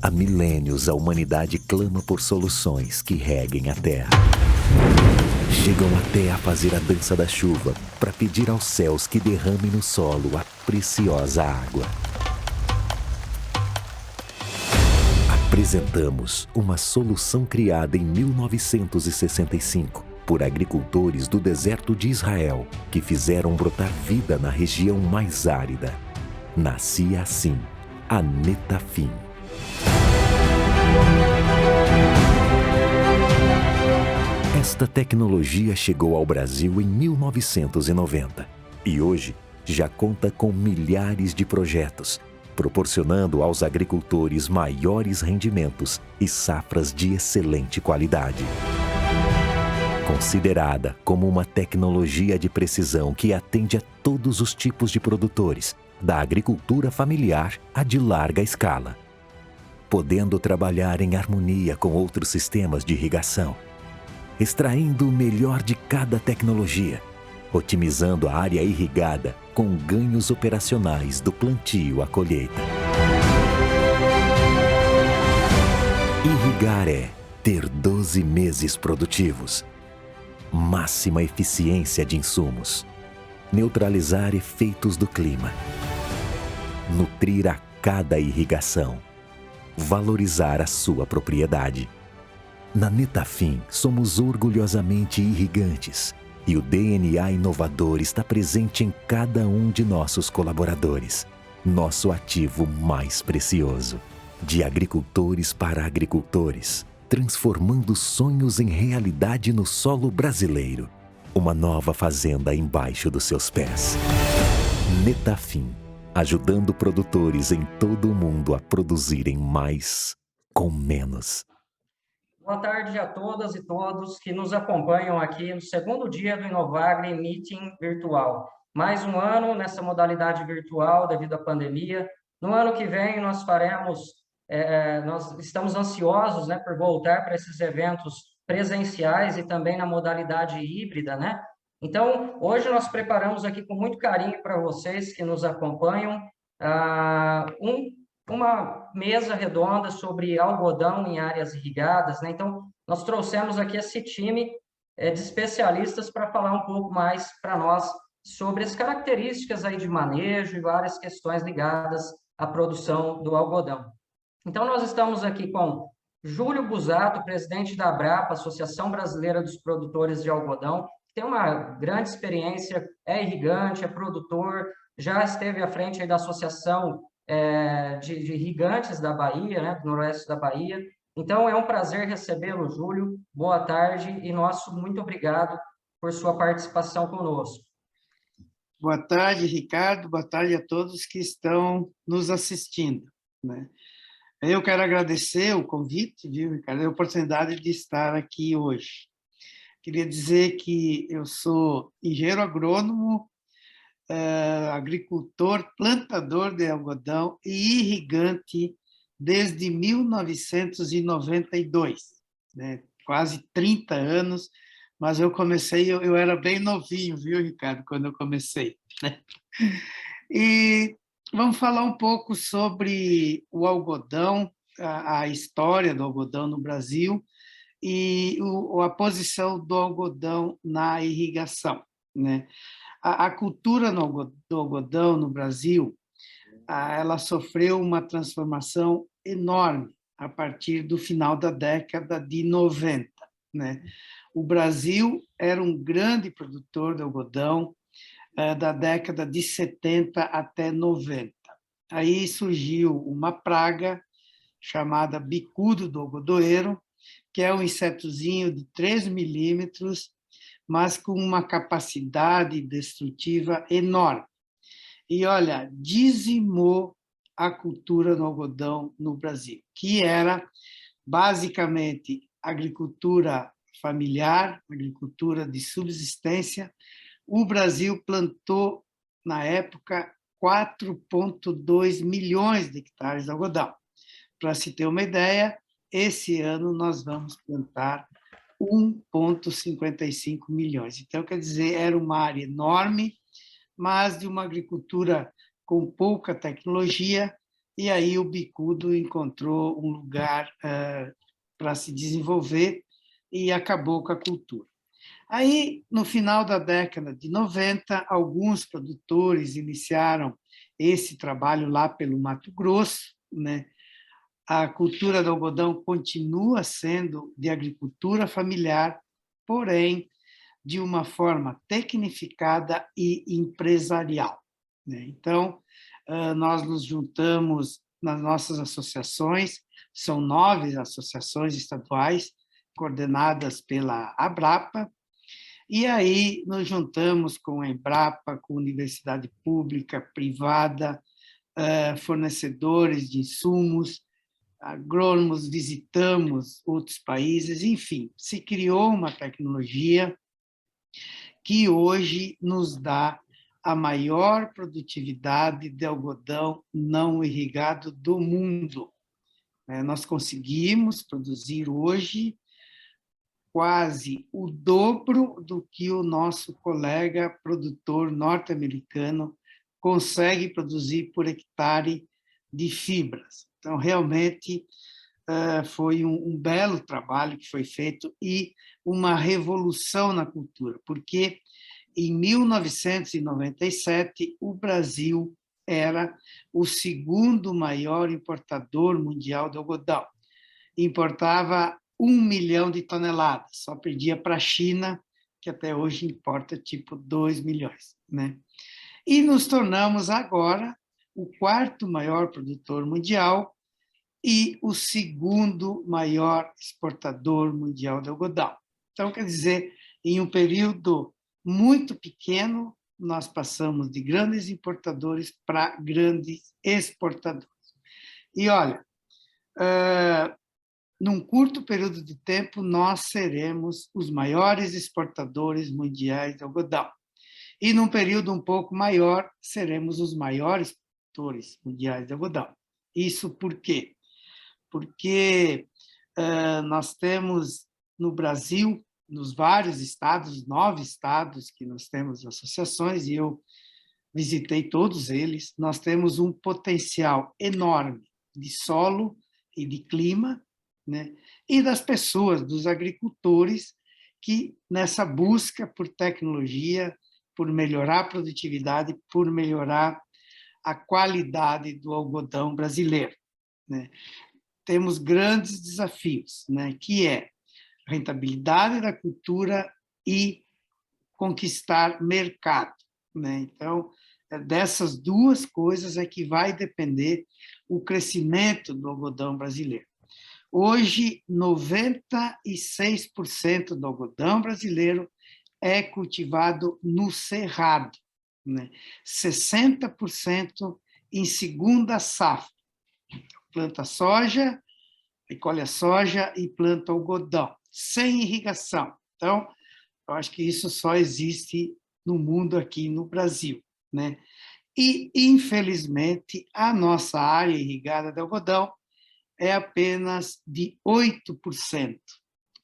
Há milênios a humanidade clama por soluções que reguem a terra. Chegam até a fazer a dança da chuva para pedir aos céus que derramem no solo a preciosa água. Apresentamos uma solução criada em 1965 por agricultores do deserto de Israel que fizeram brotar vida na região mais árida. Nascia assim a Netafim. Esta tecnologia chegou ao Brasil em 1990 e hoje já conta com milhares de projetos, proporcionando aos agricultores maiores rendimentos e safras de excelente qualidade. Considerada como uma tecnologia de precisão que atende a todos os tipos de produtores, da agricultura familiar à de larga escala, podendo trabalhar em harmonia com outros sistemas de irrigação, extraindo o melhor de cada tecnologia, otimizando a área irrigada com ganhos operacionais do plantio à colheita. Irrigar é ter 12 meses produtivos, máxima eficiência de insumos, neutralizar efeitos do clima, nutrir a cada irrigação, valorizar a sua propriedade. Na Netafim, somos orgulhosamente irrigantes e o DNA inovador está presente em cada um de nossos colaboradores, nosso ativo mais precioso. De agricultores para agricultores, transformando sonhos em realidade no solo brasileiro. Uma nova fazenda embaixo dos seus pés. Netafim, ajudando produtores em todo o mundo a produzirem mais com menos. Boa tarde a todas e todos que nos acompanham aqui no segundo dia do Inovagri Meeting virtual. Mais um ano nessa modalidade virtual devido à pandemia. No ano que vem nós estamos ansiosos, né, por voltar para esses eventos presenciais e também na modalidade híbrida, né? Então, hoje nós preparamos aqui com muito carinho para vocês que nos acompanham uma mesa redonda sobre algodão em áreas irrigadas, né? Então, nós trouxemos aqui esse time de especialistas para falar um pouco mais para nós sobre as características aí de manejo e várias questões ligadas à produção do algodão. Então, nós estamos aqui com Júlio Busato, presidente da Abrapa, Associação Brasileira dos Produtores de Algodão, que tem uma grande experiência, é irrigante, é produtor, já esteve à frente aí da Associação de irrigantes da Bahia, né, do noroeste da Bahia. Então, é um prazer recebê-lo, Júlio. Boa tarde e nosso muito obrigado por sua participação conosco. Boa tarde, Ricardo. Boa tarde a todos que estão nos assistindo, né? Eu quero agradecer o convite, viu, Ricardo, a oportunidade de estar aqui hoje. Queria dizer que eu sou engenheiro agrônomo, agricultor, plantador de algodão e irrigante desde 1992, né? Quase 30 anos, mas eu comecei, eu era bem novinho, viu, Ricardo, quando eu comecei, né? E vamos falar um pouco sobre o algodão, a história do algodão no Brasil e a posição do algodão na irrigação, né? A cultura do algodão no Brasil, ela sofreu uma transformação enorme a partir do final da década de 90, né? O Brasil era um grande produtor de algodão da década de 70 até 90. Aí surgiu uma praga chamada bicudo do algodoeiro, que é um insetozinho de 3 milímetros, mas com uma capacidade destrutiva enorme. E, olha, dizimou a cultura do algodão no Brasil, que era basicamente agricultura familiar, agricultura de subsistência. O Brasil plantou, na época, 4,2 milhões de hectares de algodão. Para se ter uma ideia, esse ano nós vamos plantar 1,55 milhões. Então, quer dizer, era uma área enorme, mas de uma agricultura com pouca tecnologia e aí o bicudo encontrou um lugar para se desenvolver e acabou com a cultura. Aí, no final da década de 90, alguns produtores iniciaram esse trabalho lá pelo Mato Grosso, né? A cultura do algodão continua sendo de agricultura familiar, porém, de uma forma tecnificada e empresarial, né? Então, nós nos juntamos nas nossas associações, são 9 associações estaduais, coordenadas pela Abrapa, e aí nos juntamos com a Embrapa, com universidade pública, privada, fornecedores de insumos, agrônomos, visitamos outros países, enfim, se criou uma tecnologia que hoje nos dá a maior produtividade de algodão não irrigado do mundo. Nós conseguimos produzir hoje quase o dobro do que o nosso colega produtor norte-americano consegue produzir por hectare de fibras. Então, realmente, foi um belo trabalho que foi feito e uma revolução na cultura, porque em 1997 o Brasil era o segundo maior importador mundial de algodão. Importava 1 milhão de toneladas, só perdia para a China, que até hoje importa tipo 2 milhões, né? E nos tornamos agora o 4º maior produtor mundial e o 2º maior exportador mundial de algodão. Então, quer dizer, em um período muito pequeno, nós passamos de grandes importadores para grandes exportadores. E olha, num curto período de tempo, nós seremos os maiores exportadores mundiais de algodão. E num período um pouco maior, seremos os maiores produtores mundiais de algodão. Isso por quê? Porque nós temos no Brasil, nos vários estados, 9 estados que nós temos associações, e eu visitei todos eles, nós temos um potencial enorme de solo e de clima, né? E das pessoas, dos agricultores, que nessa busca por tecnologia, por melhorar a produtividade, por melhorar a qualidade do algodão brasileiro, né? Temos grandes desafios, né? Que é a rentabilidade da cultura e conquistar mercado, né? Então, dessas duas coisas é que vai depender o crescimento do algodão brasileiro. Hoje, 96% do algodão brasileiro é cultivado no cerrado, né? 60% em segunda safra. Planta soja, colhe a soja e planta algodão, sem irrigação. Então, eu acho que isso só existe no mundo aqui no Brasil, né? E, infelizmente, a nossa área irrigada de algodão é apenas de 8%.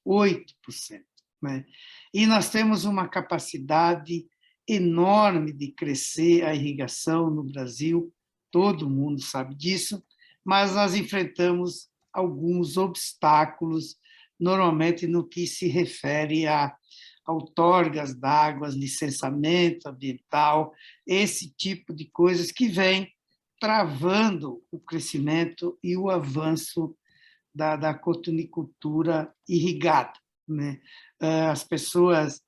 8%, né? E nós temos uma capacidade enorme de crescer a irrigação no Brasil, todo mundo sabe disso, mas nós enfrentamos alguns obstáculos, normalmente no que se refere a outorgas d'águas, licenciamento ambiental, esse tipo de coisas que vem travando o crescimento e o avanço da cotonicultura irrigada, né? As pessoas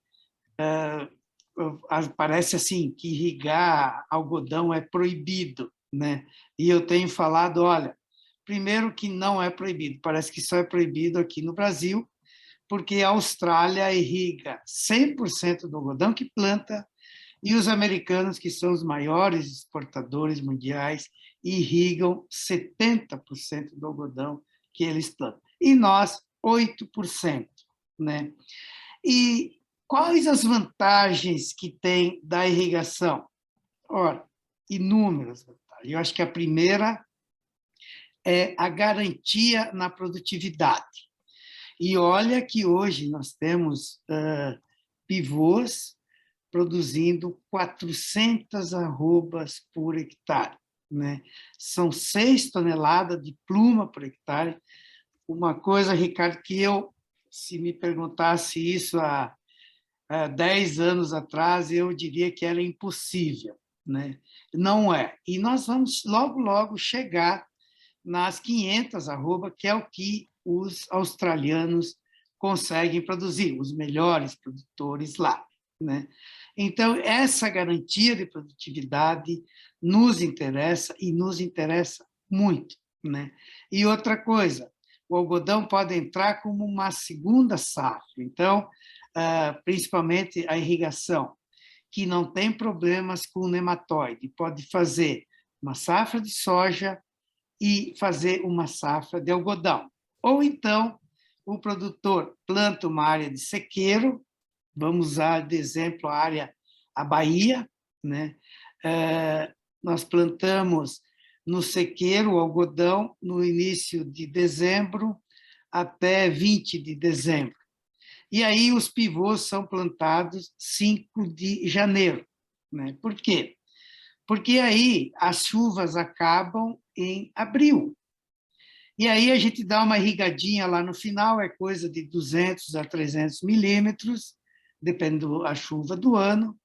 parece assim que irrigar algodão é proibido, né? E eu tenho falado, olha, primeiro que não é proibido, parece que só é proibido aqui no Brasil, porque a Austrália irriga 100% do algodão que planta, e os americanos, que são os maiores exportadores mundiais, irrigam 70% do algodão que eles plantam. E nós, 8%, né? E quais as vantagens que tem da irrigação? Ora, inúmeras vantagens. Eu acho que a primeira é a garantia na produtividade. E olha que hoje nós temos pivôs produzindo 400 arrobas por hectare. né? São 6 toneladas de pluma por hectare. Uma coisa, Ricardo, que eu, se me perguntasse isso há 10 anos atrás, eu diria que era impossível, né? Não é. E nós vamos logo, logo chegar nas 500 arroba, que é o que os australianos conseguem produzir, os melhores produtores lá, né? Então, essa garantia de produtividade nos interessa e nos interessa muito, né? E outra coisa, o algodão pode entrar como uma segunda safra. Então, principalmente a irrigação, que não tem problemas com o nematóide, pode fazer uma safra de soja e fazer uma safra de algodão. Ou então, o produtor planta uma área de sequeiro, vamos usar de exemplo a Bahia, né? Nós plantamos no sequeiro o algodão no início de dezembro até 20 de dezembro. E aí os pivôs são plantados 5 de janeiro, né? Por quê? Porque aí as chuvas acabam em abril. E aí a gente dá uma irrigadinha lá no final, é coisa de 200 a 300 milímetros, dependendo da chuva do ano.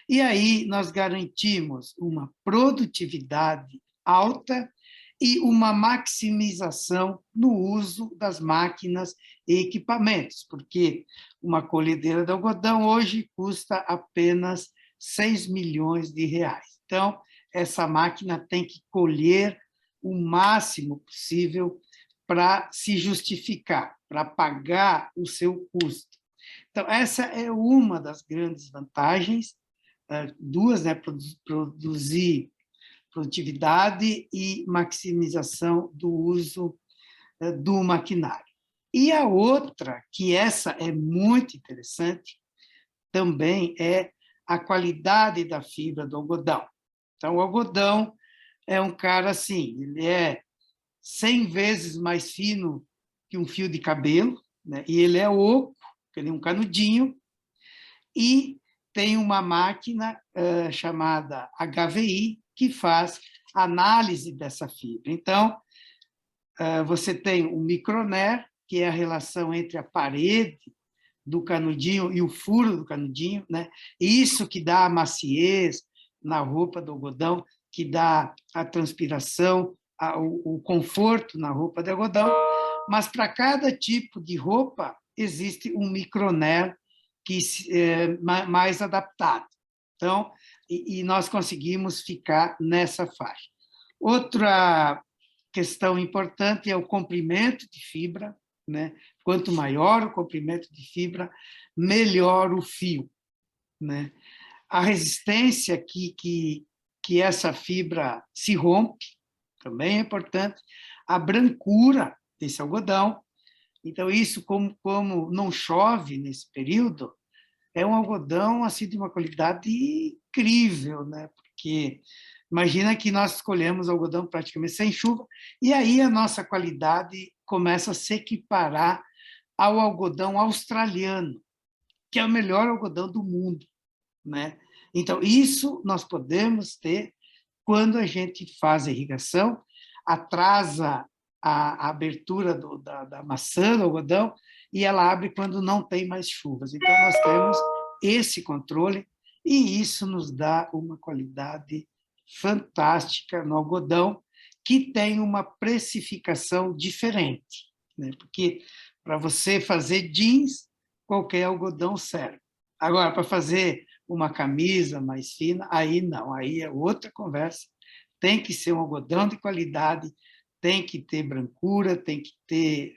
E aí nós garantimos uma produtividade alta e uma maximização no uso das máquinas e equipamentos, porque uma colhedeira de algodão hoje custa apenas 6 milhões de reais. Então, essa máquina tem que colher o máximo possível para se justificar, para pagar o seu custo. Então, essa é uma das grandes vantagens, duas, né? Produzir produtividade e maximização do uso do maquinário. E a outra, que essa é muito interessante, também é a qualidade da fibra do algodão. Então, o algodão é um cara assim, ele é 100 vezes mais fino que um fio de cabelo, né? E ele é oco, ele é um canudinho, e tem uma máquina chamada HVI, que faz análise dessa fibra. Então, você tem o microner, que é a relação entre a parede do canudinho e o furo do canudinho, né? Isso que dá a maciez na roupa do algodão, que dá a transpiração, o conforto na roupa de algodão, mas para cada tipo de roupa existe um microner que é mais adaptado. Então, e nós conseguimos ficar nessa faixa. Outra questão importante é o comprimento de fibra, né? Quanto maior o comprimento de fibra, melhor o fio, né? A resistência que essa fibra se rompe também é importante. A brancura desse algodão. Então, isso, como não chove nesse período, é um algodão assim, de uma qualidade incrível, né? Porque imagina que nós escolhemos algodão praticamente sem chuva, e aí a nossa qualidade começa a se equiparar ao algodão australiano, que é o melhor algodão do mundo, né? Então, isso nós podemos ter quando a gente faz a irrigação, atrasa a abertura da maçã, do algodão, e ela abre quando não tem mais chuvas. Então, nós temos esse controle, e isso nos dá uma qualidade fantástica no algodão, que tem uma precificação diferente, né? Porque para você fazer jeans, qualquer algodão serve. Agora, para fazer uma camisa mais fina, aí não, aí é outra conversa. Tem que ser um algodão de qualidade, tem que ter brancura, tem que ter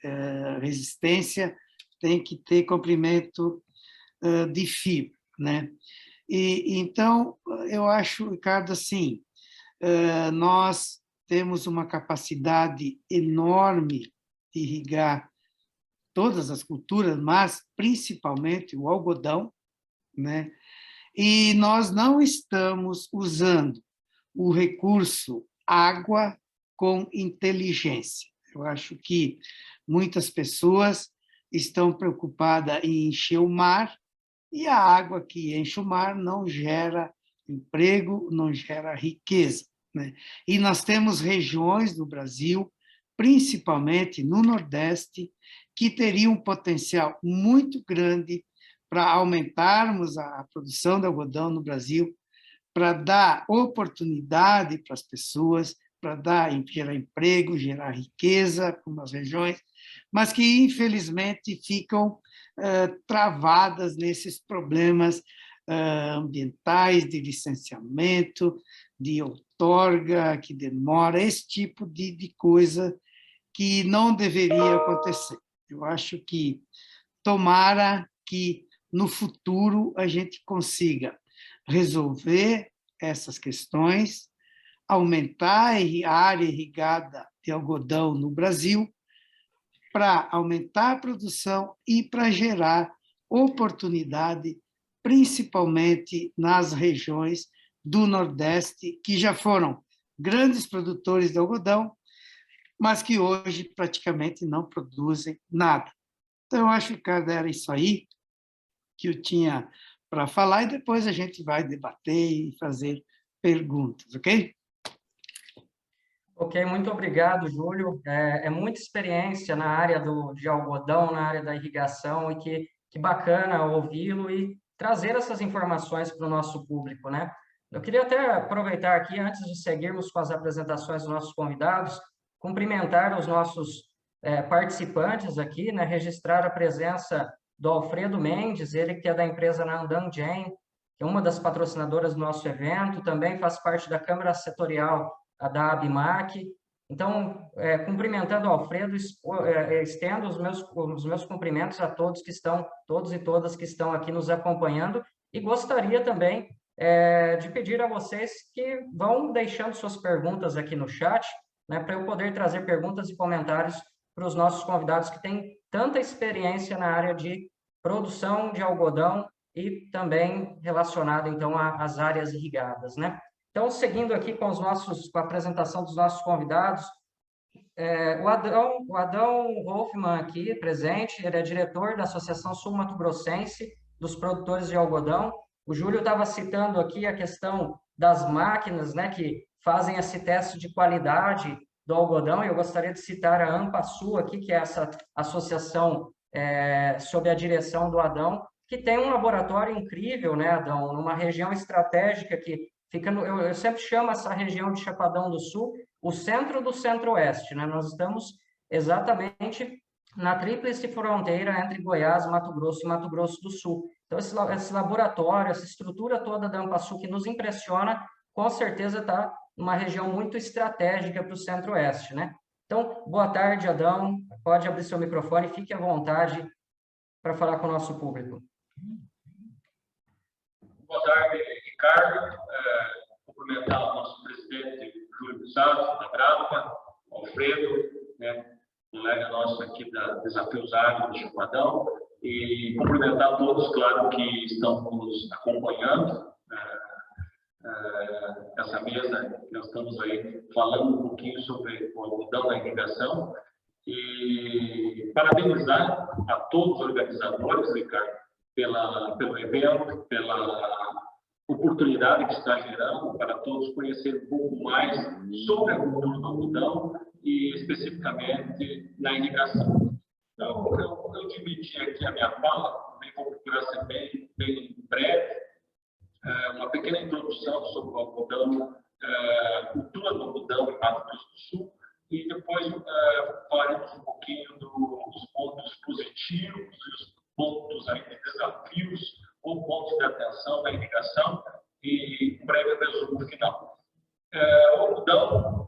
resistência, tem que ter comprimento de fibra, né? E então eu acho, Ricardo, assim, nós temos uma capacidade enorme de irrigar todas as culturas, mas principalmente o algodão, né? E nós não estamos usando o recurso água com inteligência. Eu acho que muitas pessoas estão preocupadas em encher o mar, e a água que enche o mar não gera emprego, não gera riqueza. né? E nós temos regiões do Brasil, principalmente no Nordeste, que teriam um potencial muito grande para aumentarmos a produção de algodão no Brasil, para dar oportunidade para as pessoas, para gerar emprego, gerar riqueza para umas regiões, mas que, infelizmente, ficam travadas nesses problemas ambientais, de licenciamento, de outorga, que demora, esse tipo de coisa que não deveria acontecer. Eu acho que tomara que, no futuro, a gente consiga resolver essas questões, aumentar a área irrigada de algodão no Brasil, para aumentar a produção e para gerar oportunidade, principalmente nas regiões do Nordeste, que já foram grandes produtores de algodão, mas que hoje praticamente não produzem nada. Então, eu acho, Ricardo, era isso aí que eu tinha para falar, e depois a gente vai debater e fazer perguntas, ok? Ok, muito obrigado, Júlio. É muita experiência na área de algodão, na área da irrigação, e que bacana ouvi-lo e trazer essas informações para o nosso público, né? Eu queria até aproveitar aqui, antes de seguirmos com as apresentações dos nossos convidados, cumprimentar os nossos participantes aqui, né? Registrar a presença do Alfredo Mendes, ele que é da empresa Nandan Gen, que é uma das patrocinadoras do nosso evento, também faz parte da Câmara Setorial da ABMAC. Então, cumprimentando o Alfredo, estendo os meus cumprimentos a todos todos e todas que estão aqui nos acompanhando, e gostaria também de pedir a vocês que vão deixando suas perguntas aqui no chat, né, para eu poder trazer perguntas e comentários para os nossos convidados que têm tanta experiência na área de produção de algodão e também relacionado, então, às áreas irrigadas, né? Então, seguindo aqui com a apresentação dos nossos convidados, o Adão Wolfman aqui, presente, ele é diretor da Associação Sul-Mato-Grossense dos Produtores de Algodão. O Júlio estava citando aqui a questão das máquinas, né, que fazem esse teste de qualidade do algodão, e eu gostaria de citar a AMPASU aqui, que é essa associação sob a direção do Adão, que tem um laboratório incrível, né, Adão, numa região estratégica que fica eu sempre chamo essa região de Chapadão do Sul o centro do centro-oeste, né? Nós estamos exatamente na tríplice fronteira entre Goiás, Mato Grosso e Mato Grosso do Sul. Então, esse laboratório, essa estrutura toda da AMPASU que nos impressiona, com certeza está numa região muito estratégica para o centro-oeste, né? Então, boa tarde, Adão. Pode abrir seu microfone, fique à vontade para falar com o nosso público. Boa tarde, Ricardo. Cumprimentar o nosso presidente Júlio Busato, da Grávida, Alfredo, né, colega nosso aqui da Desafios Agro do Chapadão, e cumprimentar todos, claro, que estão nos acompanhando essa mesa, que nós estamos aí falando um pouquinho sobre o algodão da irrigação, e parabenizar a todos os organizadores, Ricardo, pelo evento, pela oportunidade que está gerando para todos conhecerem um pouco mais sobre a cultura do algodão e especificamente na irrigação. Então, eu dividi aqui a minha fala, também vou procurar ser bem breve, uma pequena introdução sobre o algodão, a cultura do algodão em Mato Grosso do Sul, e depois falaremos um pouquinho dos pontos positivos e os pontos aí de desafios ou pontos de atenção da irrigação e um breve resumo final. O algodão,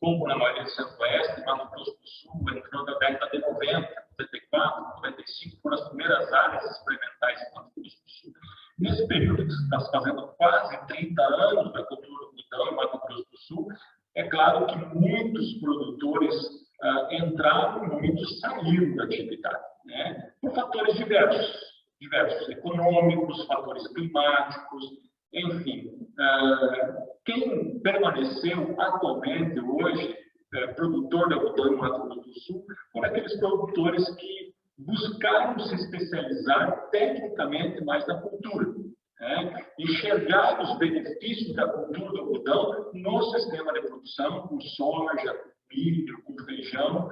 como na maioria do Centro-Oeste, Mato Grosso do Sul, entrou na década de 90, 94, 95, foram as primeiras áreas experimentais em Mato Grosso do Sul. Nesse período que está se fazendo quase 30 anos da cultura do algodão em Mato Grosso do Sul, é claro que muitos produtores entraram e muitos saíram da atividade, né? Por fatores diversos, econômicos, fatores climáticos, enfim. Quem permaneceu atualmente hoje, produtor de algodão em Mato Grosso do Sul, foram aqueles produtores que buscaram se especializar tecnicamente mais na cultura. enxergar os benefícios da cultura do algodão no sistema de produção, com soja, com milho, com feijão,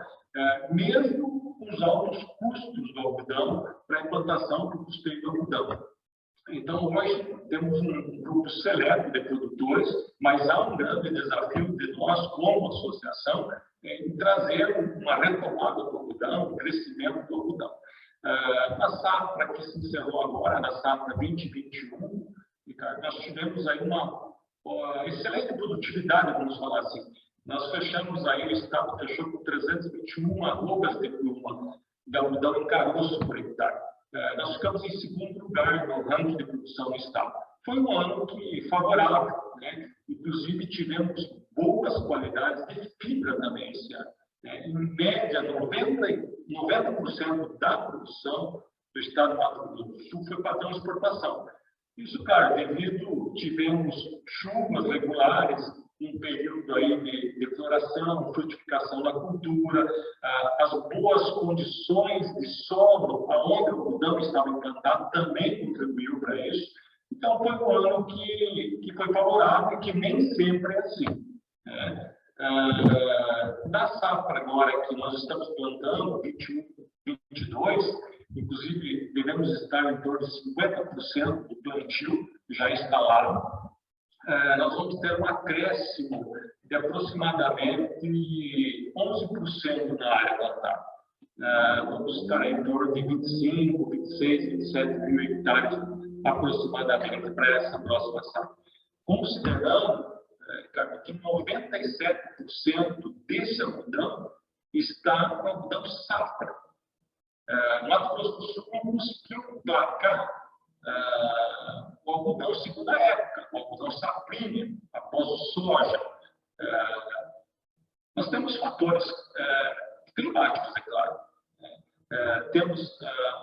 mesmo com os altos custos do algodão para a implantação do custeio do algodão. Então, hoje, temos um grupo seleto de produtores, mas há um grande desafio de nós, como associação, em trazer uma retomada do algodão, um crescimento do algodão. Na safra que se encerrou agora, na safra 2021, Ricardo, nós tivemos aí uma excelente produtividade, vamos falar assim. Nós fechamos aí, o estado fechou com 321 arrobas de pluma de algodão em caroço por hectare. Nós ficamos em segundo lugar no ranking de produção do estado. Foi um ano favorável, né? Inclusive tivemos boas qualidades de fibra também esse ano. Em média, 90% da produção do estado do Mato Grosso do Sul foi padrão de exportação. Isso, cara, tivemos chuvas regulares, um período aí de floração, frutificação da cultura, as boas condições de solo, aonde o algodão estava implantado, também contribuiu para isso. Então, foi um ano que foi favorável e que nem sempre é assim. Da safra agora que nós estamos plantando, 21, 22, inclusive devemos estar em torno de 50% do plantio já instalado. Nós vamos ter um acréscimo de aproximadamente 11% na área plantada. Vamos estar em torno de 25, 26, 27 mil hectares aproximadamente para essa próxima safra. Considerando que 97% desse algodão está no algodão safra. O Mato Grosso do Sul não conseguiu emplacar o algodão segunda época, o algodão safrinha, após o soja. Nós temos fatores climáticos, é claro. Temos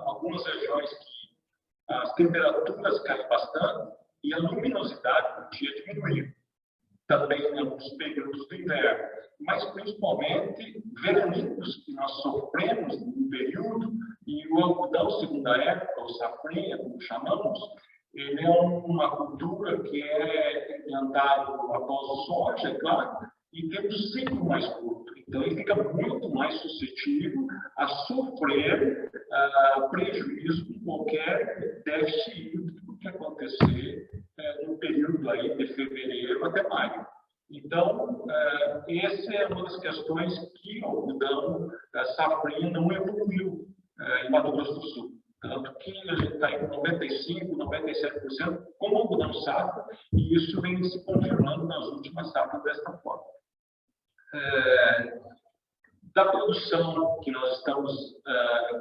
algumas regiões que as temperaturas caem bastante e a luminosidade do dia diminuiu. Também em alguns períodos do inverno, mas principalmente veranicos que nós sofremos no período, e o algodão segunda época, ou safrinha, como chamamos, ele é uma cultura que é plantado após o soja, é claro, e tem um ciclo mais curto. Então, ele fica muito mais suscetível a sofrer prejuízo com qualquer déficit hídrico que acontecer no período aí de fevereiro até maio. Então, essa é uma das questões que o algodão safrinha não evoluiu em Mato Grosso do Sul. Tanto que a gente está em 95%, 97% como algodão safra, e isso vem se confirmando nas últimas safras desta forma. Da produção que nós estamos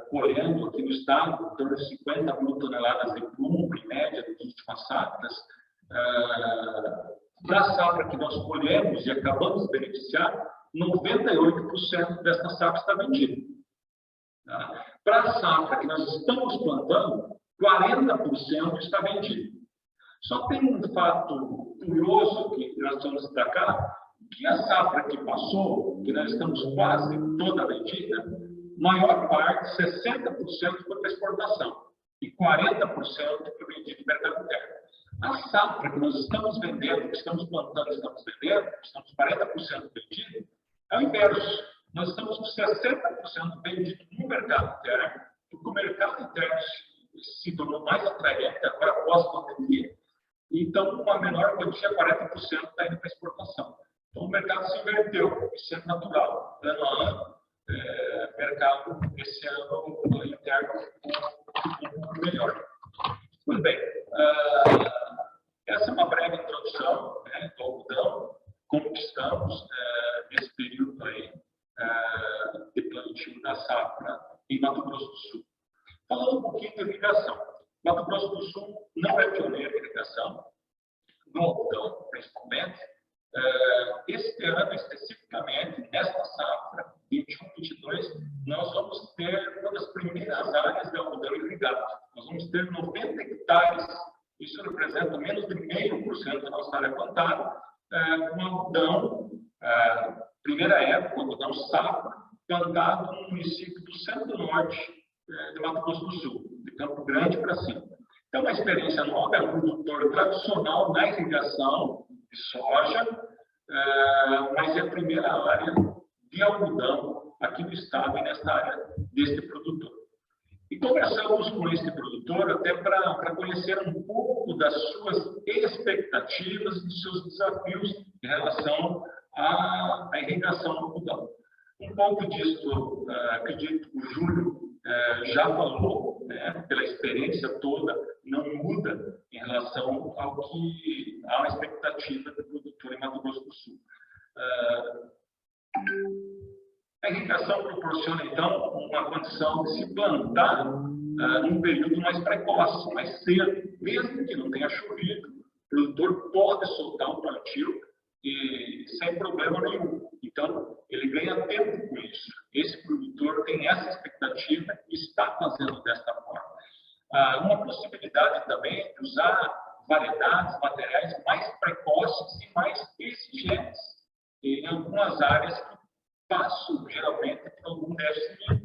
colhendo aqui no estado, em torno de 50 mil toneladas de pluma, em média, das últimas safras, da safra que nós colhemos e acabamos de beneficiar, 98% dessa safra está vendida. Para a safra que nós estamos plantando, 40% está vendido. Só tem um fato curioso que nós vamos destacar, que a safra que passou, que nós estamos quase toda vendida, maior parte, 60% foi para exportação e 40% foi vendido no mercado interno. A safra que nós estamos vendendo, que estamos plantando, estamos vendendo, estamos 40% vendido, é o inverso. Nós estamos com 60% vendido no mercado interno, porque o mercado interno se tornou mais atraente agora após a pandemia, então uma menor quantia, 40%, está indo para exportação. Então o mercado se inverteu, isso é natural. Ano a ano, mercado, esse ano, o interno ficou um pouco melhor. Muito bem. Essa é uma breve introdução do algodão, como estamos nesse período aí de plantio da safra em Mato Grosso do Sul. Falando um pouquinho de irrigação. Mato Grosso do Sul não é pioneiro em irrigação, no algodão, principalmente. Este ano, especificamente, nesta safra, 21-22, nós vamos ter uma das primeiras áreas de algodão irrigado. Nós vamos ter 90 hectares, isso representa menos de 0,5% da nossa área plantada, com algodão, primeira época, algodão safra, plantado no município do centro-norte de Mato Grosso do Sul, de Campo Grande para cima. É uma experiência nova, é um produtor tradicional na irrigação de soja, mas é a primeira área de algodão aqui no estado e nesta área deste produtor. E conversamos com este produtor até para conhecer um pouco das suas expectativas e dos seus desafios em relação à irrigação do algodão. Um pouco disso, acredito que o Júlio já falou, né, pela experiência toda, não muda em relação ao que há uma expectativa do produtor em Mato Grosso do Sul. A irrigação proporciona, então, uma condição de se plantar num período mais precoce, mais cedo, mesmo que não tenha chovido, o produtor pode soltar o plantio e sem problema nenhum. Então, ele ganha tempo com isso. Esse produtor tem essa expectativa e está fazendo desta forma. Uma possibilidade também é de usar variedades, materiais mais precoces e mais exigentes em algumas áreas que passam geralmente por algum déficit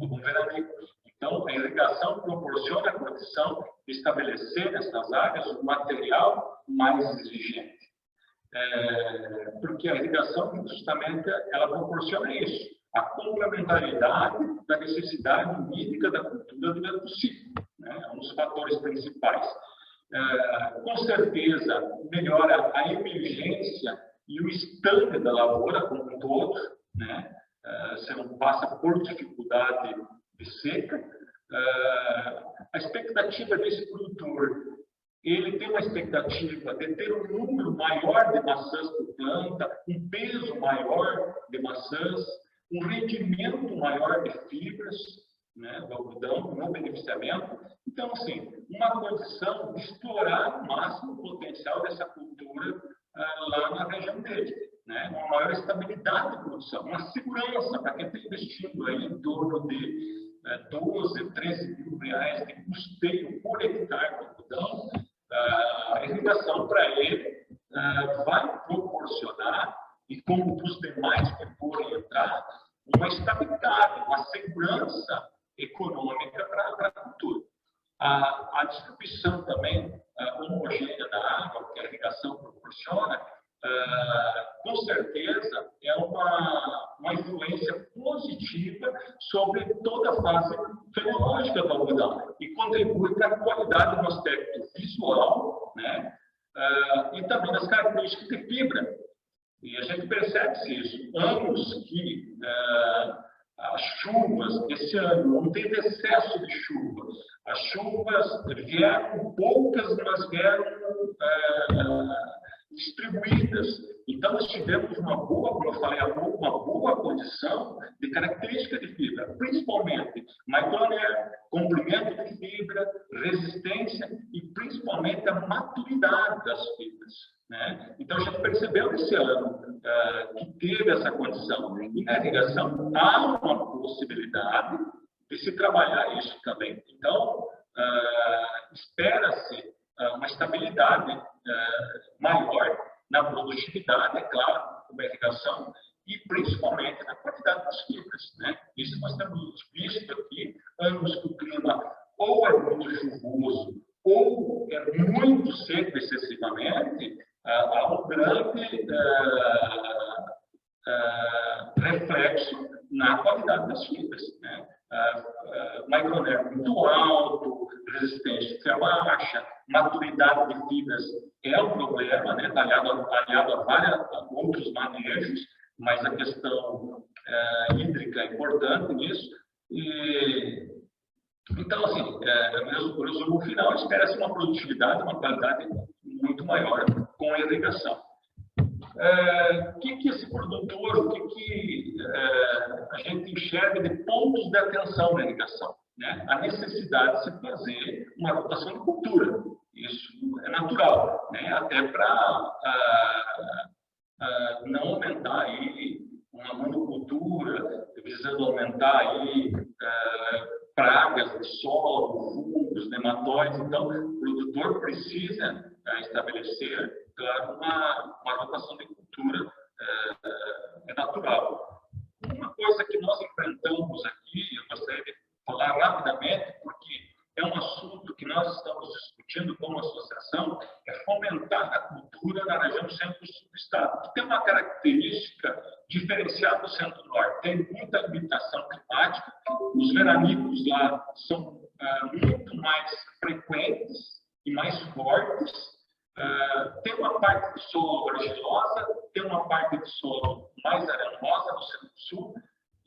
algum veranico. Então, a irrigação proporciona a condição de estabelecer nessas áreas um material mais exigente. Porque a irrigação, justamente, ela proporciona isso, a complementaridade da necessidade hídrica da cultura durante o ciclo, né? É um dos fatores principais. Com certeza, melhora a emergência e o estande da lavoura como um todo, né? Você não passa por dificuldade de seca. A expectativa desse produtor, ele tem uma expectativa de ter um número maior de maçãs por planta, um peso maior de maçãs, um rendimento maior de fibras, né, do algodão, no beneficiamento. Então, assim, uma condição de explorar o máximo o potencial dessa cultura lá na região dele, né? Uma maior estabilidade de produção, uma segurança para quem está investindo aí em torno de 12, 13 mil reais de custeio por hectare de algodão. A irrigação para ele vai proporcionar, e como para os demais que forem entrar, uma estabilidade, uma segurança econômica para a cultura. A distribuição também homogênea da água que a irrigação proporciona, com certeza é uma influência positiva sobre toda a fase fenológica do algodão e contribui para a qualidade no aspecto visual, né? E também das características de fibra. E a gente percebe isso. Anos que as chuvas, esse ano, não teve excesso de chuva. As chuvas vieram poucas, mas vieram distribuídas. Então, nós tivemos uma boa, como eu falei há pouco, uma boa condição de característica de fibra, principalmente microner, comprimento de fibra, resistência e principalmente a maturidade das fibras, né? Então, a gente percebeu esse ano que teve essa condição. E na irrigação há uma possibilidade de se trabalhar isso também. Então, espera-se uma estabilidade maior na produtividade, é claro, com a irrigação, e principalmente na quantidade das fibras, né? Isso nós temos visto aqui, anos que o clima ou é muito chuvoso ou é muito seco excessivamente, há um grande reflexo na qualidade das fibras, né? Microner muito alto, resistência baixa, maturidade de fibras é um problema, né? Aliado a vários outros manejos, mas a questão hídrica é importante nisso. Então, assim, no resumo final, espera-se uma produtividade, uma qualidade muito maior com a irrigação. O que esse produtor, a gente enxerga de pontos de atenção na irrigação, né? A necessidade de se fazer uma rotação de cultura. Isso é natural, né? Até para não aumentar aí uma monocultura, visando aumentar aí pragas de solo, fungos, nematóides. Então, o produtor precisa estabelecer, claro, uma rotação de cultura natural. Uma coisa que nós enfrentamos aqui, eu gostaria de falar rapidamente, porque é um assunto que nós estamos discutindo como associação é fomentar a cultura na região centro-sul do estado, que tem uma característica diferenciada do centro-norte. Tem muita limitação climática, os veranicos lá são muito mais frequentes e mais fortes. Tem uma parte de solo argilosa, tem uma parte de solo mais arenosa no centro-sul,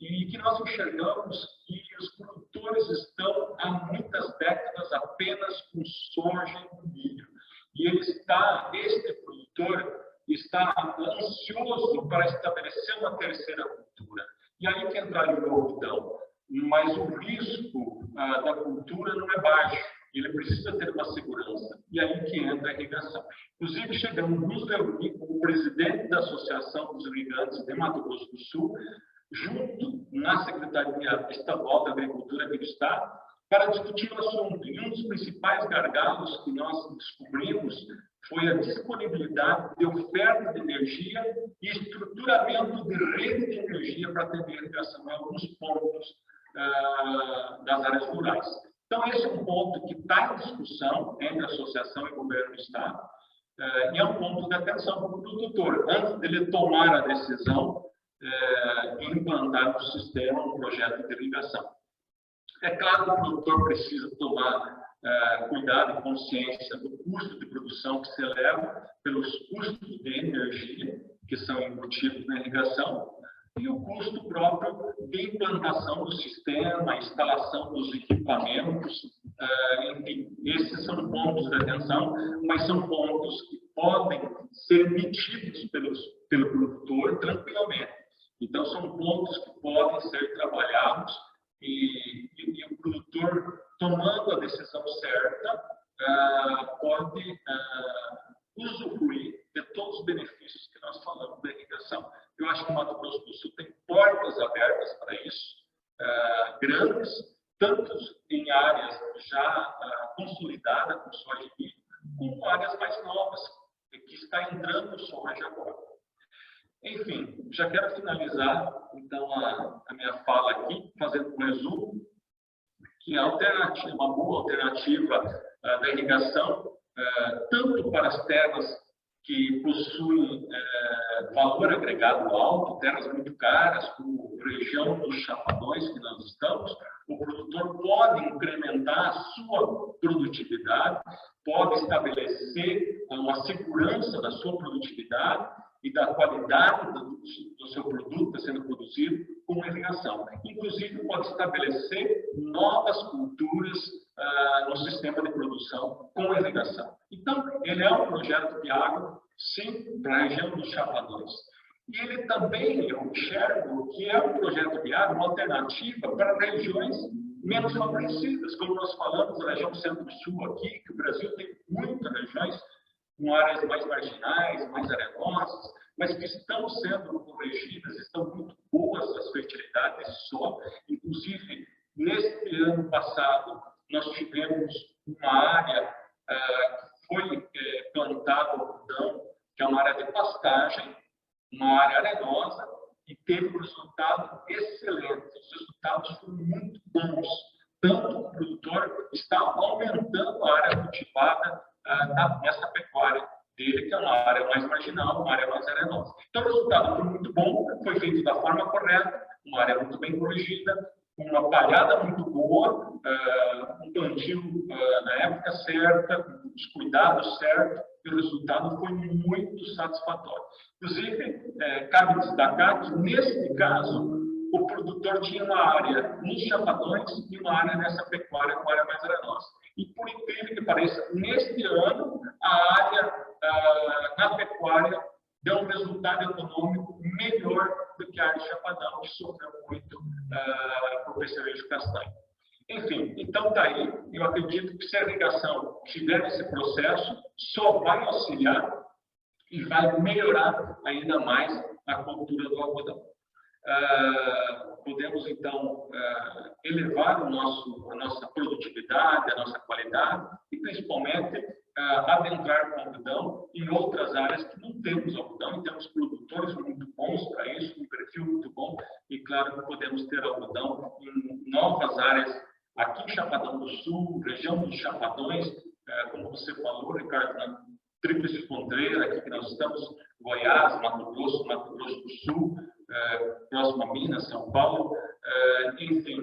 e que nós enxergamos que os produtores estão há muitas décadas apenas com soja e milho. E este produtor está ansioso para estabelecer uma terceira cultura. E aí que entraria o algodão. Mas o risco da cultura não é baixo, ele precisa ter uma segurança. E aí que entra a irrigação. Inclusive, chegamos nos reunir com o presidente da Associação dos Irrigantes de Mato Grosso do Sul, junto na Secretaria Estadual da Agricultura aqui do Estado, para discutir o assunto. E um dos principais gargalos que nós descobrimos foi a disponibilidade de oferta de energia e estruturamento de rede de energia para atender a irrigação em alguns pontos das áreas rurais. Então, esse é um ponto que está em discussão entre a associação e o governo do Estado, e é um ponto de atenção para o produtor, antes dele tomar a decisão de implantar no sistema um projeto de irrigação. É claro que o produtor precisa tomar cuidado e consciência do custo de produção que se eleva pelos custos de energia que são embutidos na irrigação e o custo próprio de implantação do sistema, a instalação dos equipamentos, enfim, esses são pontos de atenção, mas são pontos que podem ser mitidos pelo produtor tranquilamente. Então, são pontos que podem ser trabalhados e o produtor, tomando a decisão certa, pode usufruir de todos os benefícios que nós falamos da irrigação. Eu acho que o Mato Grosso do Sul tem portas abertas para isso, grandes, tanto em áreas já consolidadas com soja e milho, como áreas mais novas, que está entrando soja agora. Enfim, já quero finalizar, então, a minha fala aqui, fazendo um resumo, que a alternativa, uma boa alternativa da irrigação, tanto para as terras que possuem valor agregado alto, terras muito caras, como a região dos Chapadões que nós estamos, o produtor pode incrementar a sua produtividade, pode estabelecer uma segurança da sua produtividade e da qualidade do seu produto que está sendo produzido com irrigação. Inclusive, pode estabelecer novas culturas no sistema de produção com irrigação. Então, ele é um projeto de água, sim, para a região dos Chapadões. E ele também, eu enxergo que é um projeto de água, uma alternativa para regiões menos favorecidas, como nós falamos, a região centro-sul aqui, que o Brasil tem muitas regiões com áreas mais marginais, mais arenosas, mas que estão sendo corrigidas, estão muito boas as fertilidades de solo. Inclusive, neste ano passado, nós tivemos uma área que foi plantada algodão, que é uma área de pastagem, uma área arenosa, e teve um resultado excelente. Os resultados foram muito bons. Tanto o produtor está aumentando a área cultivada nessa pecuária dele, que é uma área mais marginal, uma área mais arenosa. Então, o resultado foi muito bom, foi feito da forma correta, uma área muito bem corrigida, uma palhada muito boa, um plantio na época certa, com os cuidados certos, e o resultado foi muito satisfatório. Inclusive, cabe destacar que, nesse caso, o produtor tinha uma área nos Chapadões e uma área nessa pecuária com área mais arenosa. E, por incrível que pareça, neste ano, a área na pecuária deu um resultado econômico melhor do que a área de Chapadão, que sofreu muito por percevejo castanho. Enfim, então está aí. Eu acredito que se a irrigação tiver esse processo, só vai auxiliar e vai melhorar ainda mais a cultura do algodão. Podemos, então, elevar a nossa produtividade, a nossa qualidade e, principalmente, adentrar com algodão em outras áreas que não temos algodão, e temos produtores muito bons para isso, um perfil muito bom, e claro que podemos ter algodão em novas áreas Aqui em Chapadão do Sul, região dos Chapadões, como você falou, Ricardo, na Tríplice Fronteira, aqui que nós estamos, Goiás, Mato Grosso do Sul, próximo a Minas, São Paulo, enfim.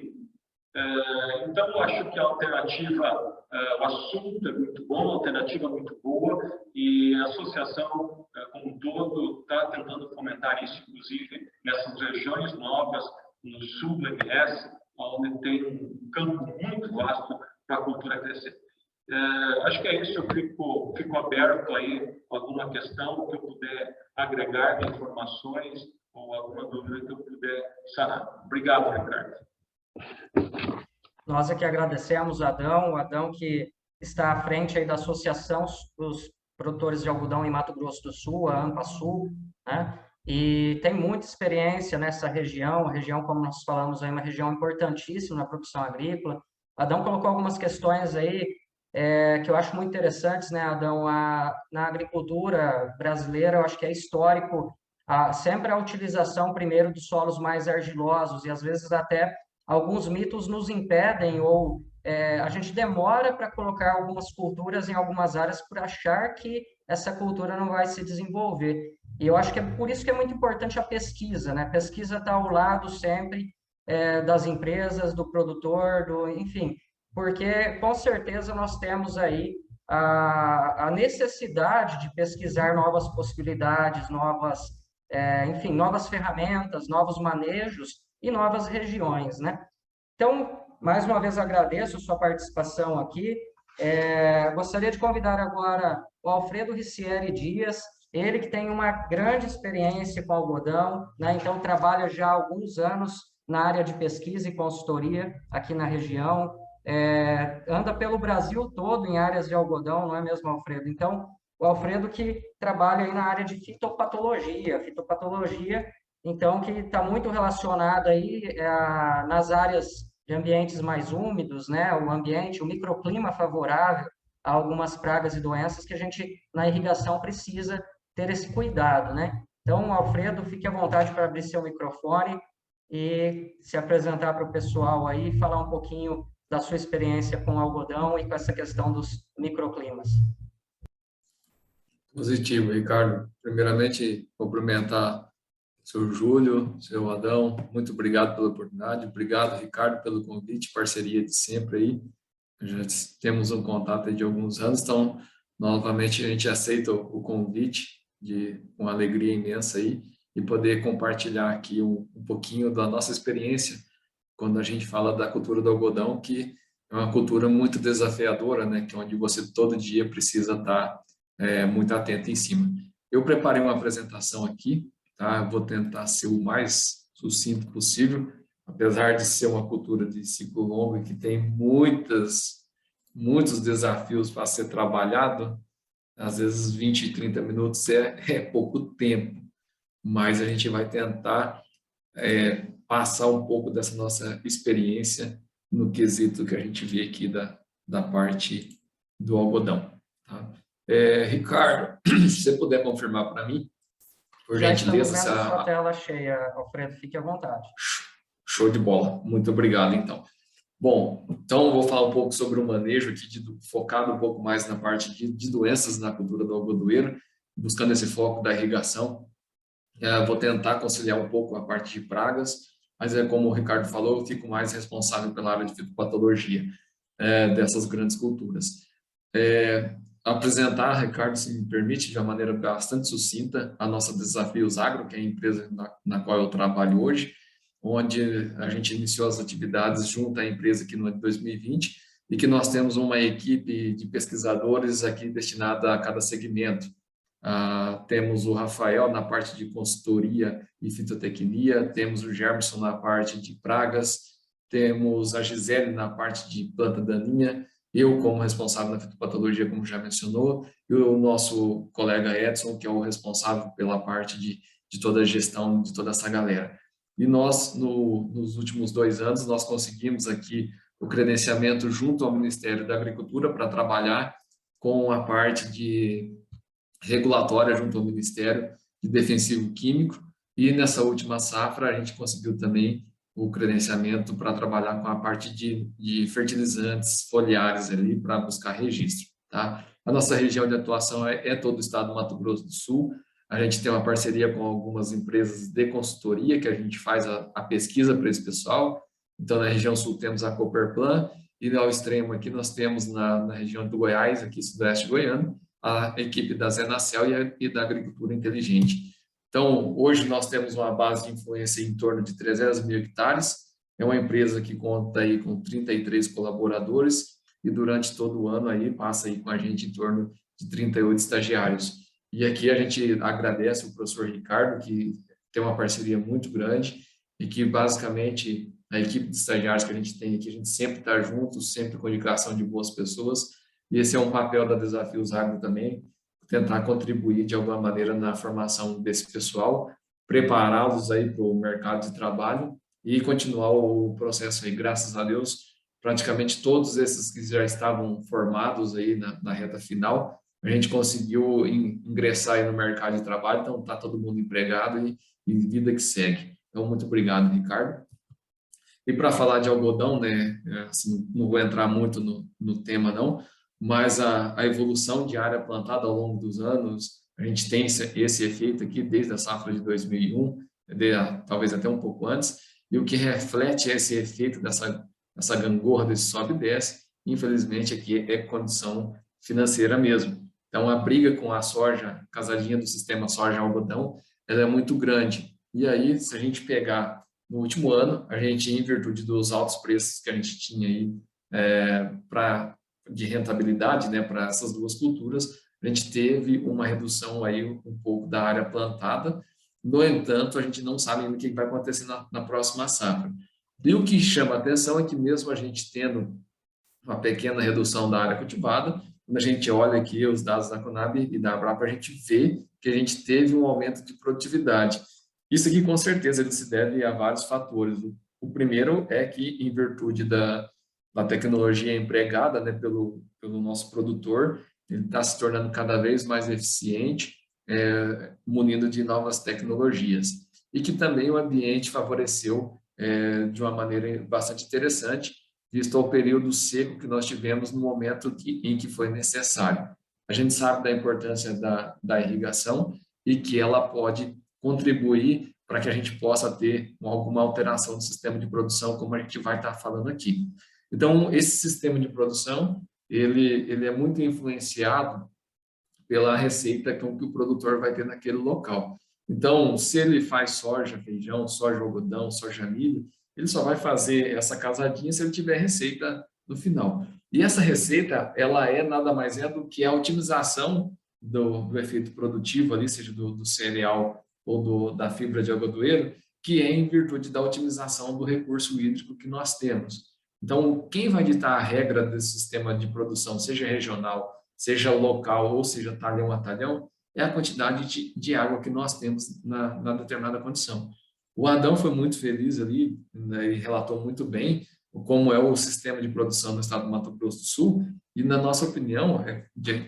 Então, eu acho que a alternativa, o assunto é muito bom, a alternativa é muito boa, e a associação, como um todo, está tentando fomentar isso, inclusive, nessas regiões novas, no sul do MS, onde tem um campo muito vasto para a cultura crescer. Acho que é isso, eu fico aberto aí a alguma questão que eu puder agregar de informações ou alguma dúvida que eu puder sanar. Obrigado, Ricardo. Nós aqui agradecemos o Adão que está à frente aí da Associação dos Produtores de Algodão em Mato Grosso do Sul, a AMPASul, né? E tem muita experiência nessa região, a região, como nós falamos, é uma região importantíssima na produção agrícola. O Adão colocou algumas questões aí que eu acho muito interessantes, né, Adão? Na agricultura brasileira, eu acho que é histórico sempre a utilização primeiro dos solos mais argilosos, e às vezes até alguns mitos nos impedem ou a gente demora para colocar algumas culturas em algumas áreas por achar que essa cultura não vai se desenvolver. E eu acho que é por isso que é muito importante a pesquisa, né? A pesquisa está ao lado sempre das empresas, do produtor, enfim, porque com certeza nós temos aí a necessidade de pesquisar novas possibilidades, enfim, novas ferramentas, novos manejos e novas regiões, né? Então, mais uma vez agradeço a sua participação aqui. Gostaria de convidar agora o Alfredo Ricieri Dias, ele que tem uma grande experiência com algodão, né? Então trabalha já há alguns anos na área de pesquisa e consultoria aqui na região, anda pelo Brasil todo em áreas de algodão, não é mesmo, Alfredo? Então, o Alfredo que trabalha aí na área de fitopatologia, então, que está muito relacionado aí nas áreas de ambientes mais úmidos, né? O microclima favorável a algumas pragas e doenças que a gente, na irrigação, precisa ter esse cuidado, né? Então, Alfredo, fique à vontade para abrir seu microfone e se apresentar para o pessoal aí, falar um pouquinho da sua experiência com algodão e com essa questão dos microclimas. Positivo, Ricardo. Primeiramente, cumprimentar seu Júlio, seu Adão, muito obrigado pela oportunidade, obrigado, Ricardo, pelo convite, parceria de sempre aí. Já temos um contato aí de alguns anos, então, novamente, a gente aceita o convite com alegria imensa aí e poder compartilhar aqui um pouquinho da nossa experiência quando a gente fala da cultura do algodão, que é uma cultura muito desafiadora, né, que é onde você todo dia precisa estar muito atento em cima. Eu preparei uma apresentação aqui, tá? Vou tentar ser o mais sucinto possível, apesar de ser uma cultura de ciclo longo e que tem muitos desafios para ser trabalhado. Às vezes 20, 30 minutos é pouco tempo, mas a gente vai tentar passar um pouco dessa nossa experiência no quesito que a gente vê aqui da parte do algodão. Tá? Ricardo, se você puder confirmar para mim, por gentileza. Já estamos vendo sua tela cheia, Alfredo, fique à vontade. Show de bola, muito obrigado então. Bom, então eu vou falar um pouco sobre o manejo aqui, focado um pouco mais na parte de doenças na cultura do algodoeiro, buscando esse foco da irrigação. Vou tentar conciliar um pouco a parte de pragas, mas como o Ricardo falou, eu fico mais responsável pela área de fitopatologia dessas grandes culturas. Apresentar, Ricardo, se me permite, de uma maneira bastante sucinta, a nossa Desafios Agro, que é a empresa na qual eu trabalho hoje, onde a gente iniciou as atividades junto à empresa aqui no ano de 2020 e que nós temos uma equipe de pesquisadores aqui destinada a cada segmento. Temos o Rafael na parte de consultoria e fitotecnia, temos o Germerson na parte de pragas, temos a Gisele na parte de planta daninha, eu como responsável na fitopatologia, como já mencionou, e o nosso colega Edson, que é o responsável pela parte de toda a gestão de toda essa galera. E nós, nos últimos 2 anos, nós conseguimos aqui o credenciamento junto ao Ministério da Agricultura para trabalhar com a parte de regulatória junto ao Ministério de Defensivo Químico, e nessa última safra a gente conseguiu também o credenciamento para trabalhar com a parte de fertilizantes foliares ali para buscar registro, tá? A nossa região de atuação é todo o estado do Mato Grosso do Sul. A gente tem uma parceria com algumas empresas de consultoria que a gente faz a pesquisa para esse pessoal. Então, na região sul temos a Cooperplan e ao extremo aqui nós temos na região do Goiás, aqui sudeste goiano, a equipe da Zenacel e da Agricultura Inteligente. Então, hoje nós temos uma base de influência em torno de 300 mil hectares. É uma empresa que conta aí com 33 colaboradores e durante todo o ano aí passa aí com a gente em torno de 38 estagiários. E aqui a gente agradece o professor Ricardo, que tem uma parceria muito grande e que basicamente a equipe de estagiários que a gente tem aqui, a gente sempre está junto, sempre com indicação de boas pessoas. E esse é um papel da Desafios Agro também, tentar contribuir de alguma maneira na formação desse pessoal, prepará-los aí para o mercado de trabalho e continuar o processo aí. Graças a Deus, praticamente todos esses que já estavam formados aí na reta final, a gente conseguiu ingressar aí no mercado de trabalho, então está todo mundo empregado e vida que segue. Então, muito obrigado, Ricardo. E para falar de algodão, né, assim, não vou entrar muito no tema não, mas a evolução de área plantada ao longo dos anos, a gente tem esse efeito aqui desde a safra de 2001, talvez até um pouco antes, e o que reflete esse efeito dessa gangorra desse sobe e desce, infelizmente aqui é condição financeira mesmo. Então a briga com a soja, casadinha do sistema soja-algodão, ela é muito grande. E aí, se a gente pegar no último ano, a gente, em virtude dos altos preços que a gente tinha aí de rentabilidade, né, para essas duas culturas, a gente teve uma redução aí um pouco da área plantada. No entanto, a gente não sabe ainda o que vai acontecer na próxima safra. E o que chama a atenção é que mesmo a gente tendo uma pequena redução da área cultivada, quando a gente olha aqui os dados da Conab e da Abrapa, a gente vê que a gente teve um aumento de produtividade. Isso aqui, com certeza, ele se deve a vários fatores. O primeiro é que, em virtude da tecnologia empregada, né, pelo nosso produtor, ele está se tornando cada vez mais eficiente, munido de novas tecnologias. E que também o ambiente favoreceu de uma maneira bastante interessante, visto ao período seco que nós tivemos no momento em que foi necessário. A gente sabe da importância da irrigação e que ela pode contribuir para que a gente possa ter alguma alteração do sistema de produção, como a gente vai estar falando aqui. Então, esse sistema de produção, ele é muito influenciado pela receita que o produtor vai ter naquele local. Então, se ele faz soja, feijão, soja, algodão, soja, milho, ele só vai fazer essa casadinha se ele tiver receita no final. E essa receita, ela nada mais do que a otimização do efeito produtivo ali, seja do cereal ou da fibra de algodoeiro, que é em virtude da otimização do recurso hídrico que nós temos. Então, quem vai ditar a regra desse sistema de produção, seja regional, seja local ou seja talhão a talhão, é a quantidade de água que nós temos na determinada condição. O Adão foi muito feliz ali, né, e relatou muito bem como é o sistema de produção no estado do Mato Grosso do Sul, e na nossa opinião,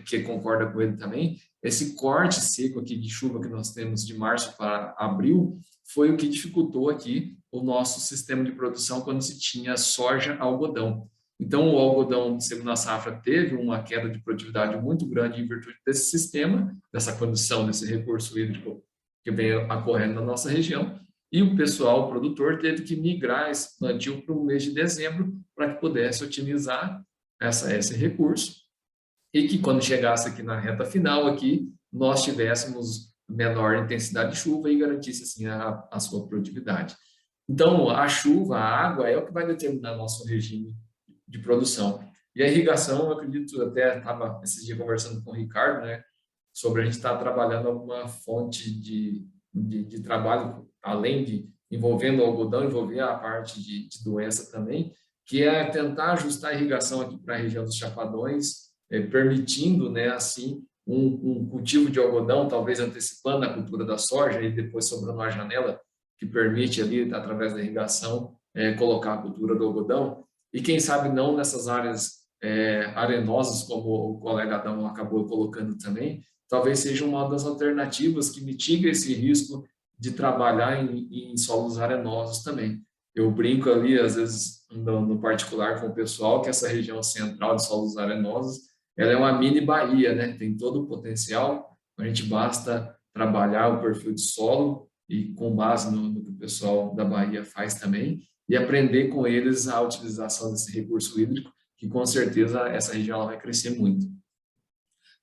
que concorda com ele também, esse corte seco aqui de chuva que nós temos de março para abril foi o que dificultou aqui o nosso sistema de produção quando se tinha soja algodão. Então, o algodão de segunda safra teve uma queda de produtividade muito grande em virtude desse sistema, dessa condição, desse recurso hídrico que vem ocorrendo na nossa região, e o pessoal, o produtor, teve que migrar esse plantio para o mês de dezembro para que pudesse otimizar esse recurso e que quando chegasse aqui na reta final, aqui, nós tivéssemos menor intensidade de chuva e garantisse assim a sua produtividade. Então, a chuva, a água é o que vai determinar nosso regime de produção. E a irrigação, eu acredito, até estava esses dias conversando com o Ricardo, né, sobre a gente estar trabalhando alguma fonte de trabalho, além de envolvendo o algodão, envolver a parte de doença também, que é tentar ajustar a irrigação aqui para a região dos Chapadões, permitindo, né, assim, um cultivo de algodão, talvez antecipando a cultura da soja e depois sobrando uma janela que permite ali, através da irrigação, colocar a cultura do algodão. E quem sabe não nessas áreas arenosas, como o colega Adão acabou colocando também, talvez seja uma das alternativas que mitiga esse risco de trabalhar em solos arenosos também. Eu brinco ali, às vezes, no particular com o pessoal, que essa região central de solos arenosos, ela é uma mini Bahia, né? Tem todo o potencial, a gente basta trabalhar o perfil de solo e com base no que o pessoal da Bahia faz também, e aprender com eles a utilização desse recurso hídrico, que com certeza essa região ela vai crescer muito.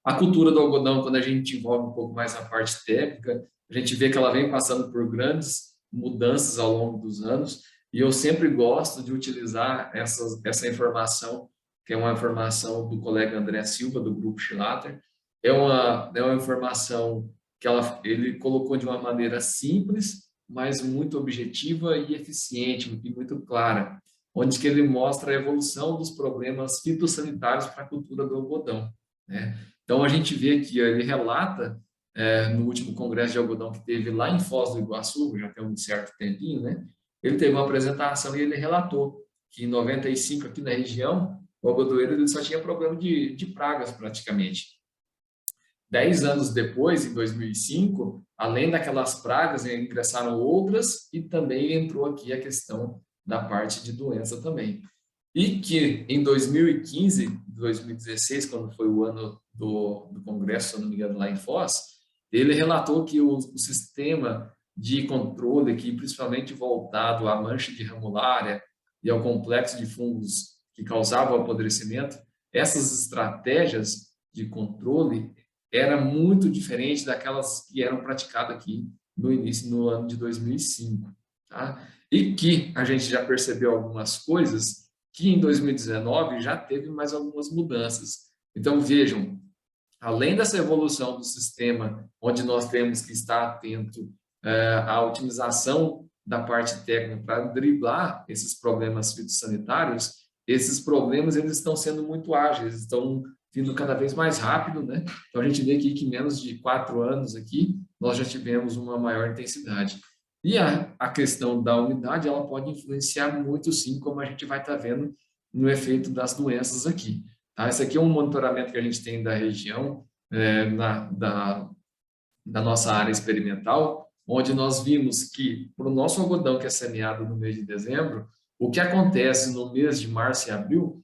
A cultura do algodão, quando a gente envolve um pouco mais a parte técnica, a gente vê que ela vem passando por grandes mudanças ao longo dos anos, e eu sempre gosto de utilizar essa informação, que é uma informação do colega André Silva, do Grupo Schlatter. É uma informação que ele colocou de uma maneira simples, mas muito objetiva e eficiente, e muito clara, onde que ele mostra a evolução dos problemas fitossanitários para a cultura do algodão, né? Então, a gente vê que ele relata, no último congresso de algodão que teve lá em Foz do Iguaçu, já tem um certo tempinho, né? Ele teve uma apresentação e ele relatou que em 95, aqui na região, o algodoeiro ele só tinha problema de pragas, praticamente. 10 anos depois, em 2005, além daquelas pragas, ingressaram outras e também entrou aqui a questão da parte de doença também. E que em 2015, 2016, quando foi o ano do congresso, se eu não me engano, lá em Foz, ele relatou que o sistema de controle, que principalmente voltado à mancha de ramulária e ao complexo de fungos que causavam o apodrecimento, essas estratégias de controle era muito diferente daquelas que eram praticadas aqui no ano de 2005. Tá? E que a gente já percebeu algumas coisas que em 2019 já teve mais algumas mudanças. Então, vejam, além dessa evolução do sistema, onde nós temos que estar atento à otimização da parte técnica para driblar esses problemas fitossanitários, esses problemas eles estão sendo muito ágeis, estão vindo cada vez mais rápido, né? Então, a gente vê aqui que em menos de 4 anos aqui, nós já tivemos uma maior intensidade. E a questão da umidade, ela pode influenciar muito, sim, como a gente vai estar vendo no efeito das doenças aqui. Tá? Esse aqui é um monitoramento que a gente tem da região, da nossa área experimental, onde nós vimos que, para o nosso algodão que é semeado no mês de dezembro, o que acontece no mês de março e abril